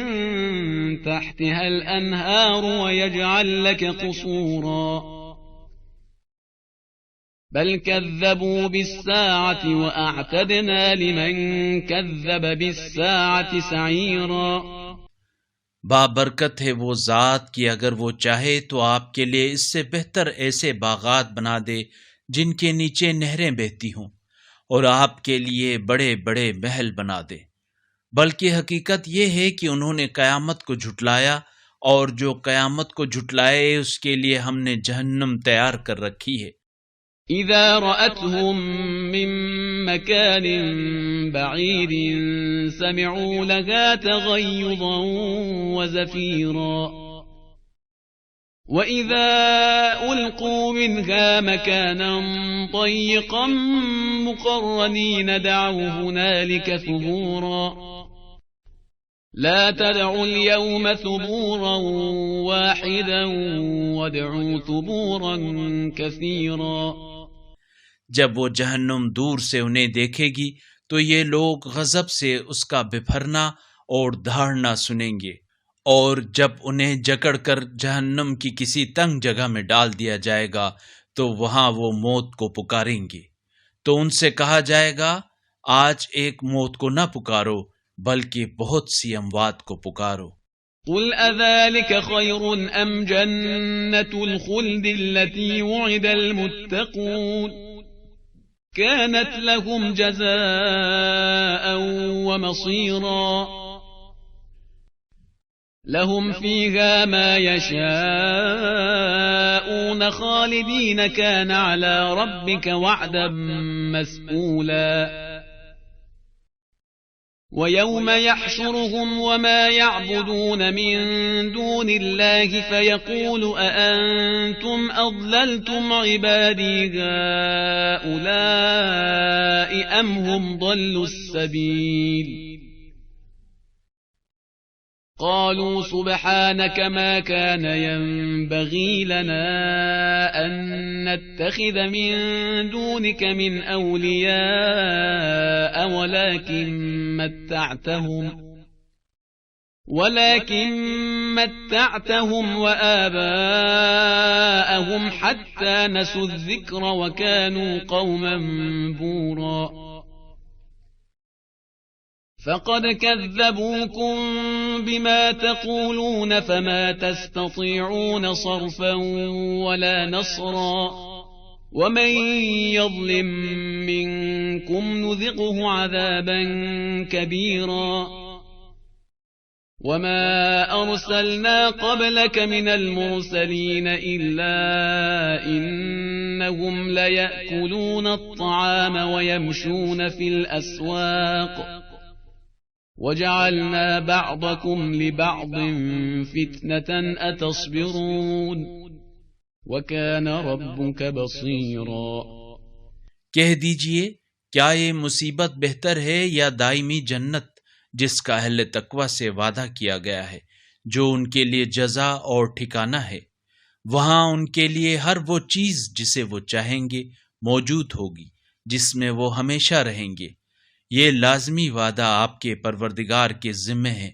تحتها الأنهار ويجعل لك قصورا بل كذبوا بالساعة وأعتدنا لمن كذب بالساعة سعيرا۔ بابرکت ہے وہ ذات کہ اگر وہ چاہے تو آپ کے لیے اس سے بہتر ایسے باغات بنا دے جن کے نیچے نہریں بہتی ہوں، اور آپ کے لیے بڑے بڑے محل بنا دے، بلکہ حقیقت یہ ہے کہ انہوں نے قیامت کو جھٹلایا، اور جو قیامت کو جھٹلائے اس کے لیے ہم نے جہنم تیار کر رکھی ہے۔ إذا رأتهم من مكان بعيد سمعوا لها تغيظا وزفيرا وإذا ألقوا منها مكانا ضيقا مقرنين دعوا هنالك ثبورا لا تدعوا اليوم ثبورا واحدا وادعوا ثبورا كثيرا۔ جب وہ جہنم دور سے انہیں دیکھے گی تو یہ لوگ غضب سے اس کا بپھرنا اور دھاڑنا سنیں گے، اور جب انہیں جکڑ کر جہنم کی کسی تنگ جگہ میں ڈال دیا جائے گا تو وہاں وہ موت کو پکاریں گے، تو ان سے کہا جائے گا آج ایک موت کو نہ پکارو بلکہ بہت سی اموات کو پکارو۔ قل اذلك خير ام جنة الخلد التي وعد المتقون كانت لهم جزاء ومصيرا لهم فيها ما يشاءون خالدين كان على ربك وعدا مسئولا وَيَوْمَ يَحْشُرُهُمْ وَمَا يَعْبُدُونَ مِن دُونِ اللَّهِ فَيَقُولُ أَأَنْتُمْ أَضْلَلْتُمْ عِبَادِي هَؤُلَاءِ أَمْ هُمْ ضَلُّوا السَّبِيلَ قالوا سبحانك ما كان ينبغي لنا أن نتخذ من دونك من أولياء ولكن متعتهم وآباءهم حتى نسوا الذكر وكانوا قوما بورا فقد كذبوكم بما تقولون فما تستطيعون صرفا ولا نصرا ومن يظلم منكم نذقه عذابا كبيرا وما أرسلنا قبلك من المرسلين إلا إنهم ليأكلون الطعام ويمشون في الأسواق وجعلنا بعضكم لبعض فتنة أتصبرون وكان ربك بصيرا۔ کہہ دیجئے کیا یہ مصیبت بہتر ہے یا دائمی جنت جس کا اہل تقوی سے وعدہ کیا گیا ہے، جو ان کے لیے جزا اور ٹھکانہ ہے، وہاں ان کے لیے ہر وہ چیز جسے وہ چاہیں گے موجود ہوگی، جس میں وہ ہمیشہ رہیں گے۔ یہ لازمی وعدہ آپ کے پروردگار کے ذمہ ہے،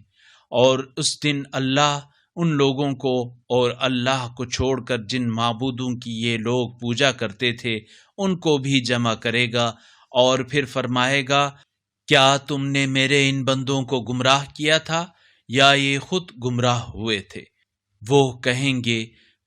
اور اس دن اللہ ان لوگوں کو اور اللہ کو چھوڑ کر جن معبودوں کی یہ لوگ پوجا کرتے تھے ان کو بھی جمع کرے گا، اور پھر فرمائے گا کیا تم نے میرے ان بندوں کو گمراہ کیا تھا یا یہ خود گمراہ ہوئے تھے؟ وہ کہیں گے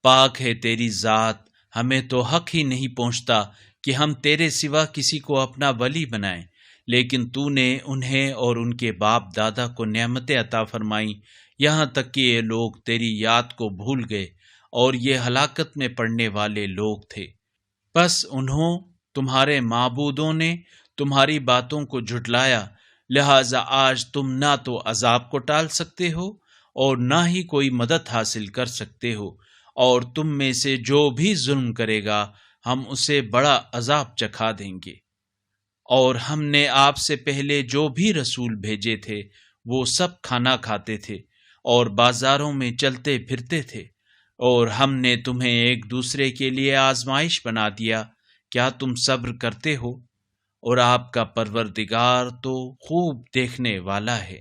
پاک ہے تیری ذات، ہمیں تو حق ہی نہیں پہنچتا کہ ہم تیرے سوا کسی کو اپنا ولی بنائیں، لیکن تو نے انہیں اور ان کے باپ دادا کو نعمتیں عطا فرمائیں، یہاں تک کہ یہ لوگ تیری یاد کو بھول گئے اور یہ ہلاکت میں پڑنے والے لوگ تھے۔ پس انہوں تمہارے معبودوں نے تمہاری باتوں کو جھٹلایا، لہذا آج تم نہ تو عذاب کو ٹال سکتے ہو اور نہ ہی کوئی مدد حاصل کر سکتے ہو، اور تم میں سے جو بھی ظلم کرے گا ہم اسے بڑا عذاب چکھا دیں گے۔ اور ہم نے آپ سے پہلے جو بھی رسول بھیجے تھے وہ سب کھانا کھاتے تھے اور بازاروں میں چلتے پھرتے تھے، اور ہم نے تمہیں ایک دوسرے کے لیے آزمائش بنا دیا، کیا تم صبر کرتے ہو؟ اور آپ کا پروردگار تو خوب دیکھنے والا ہے۔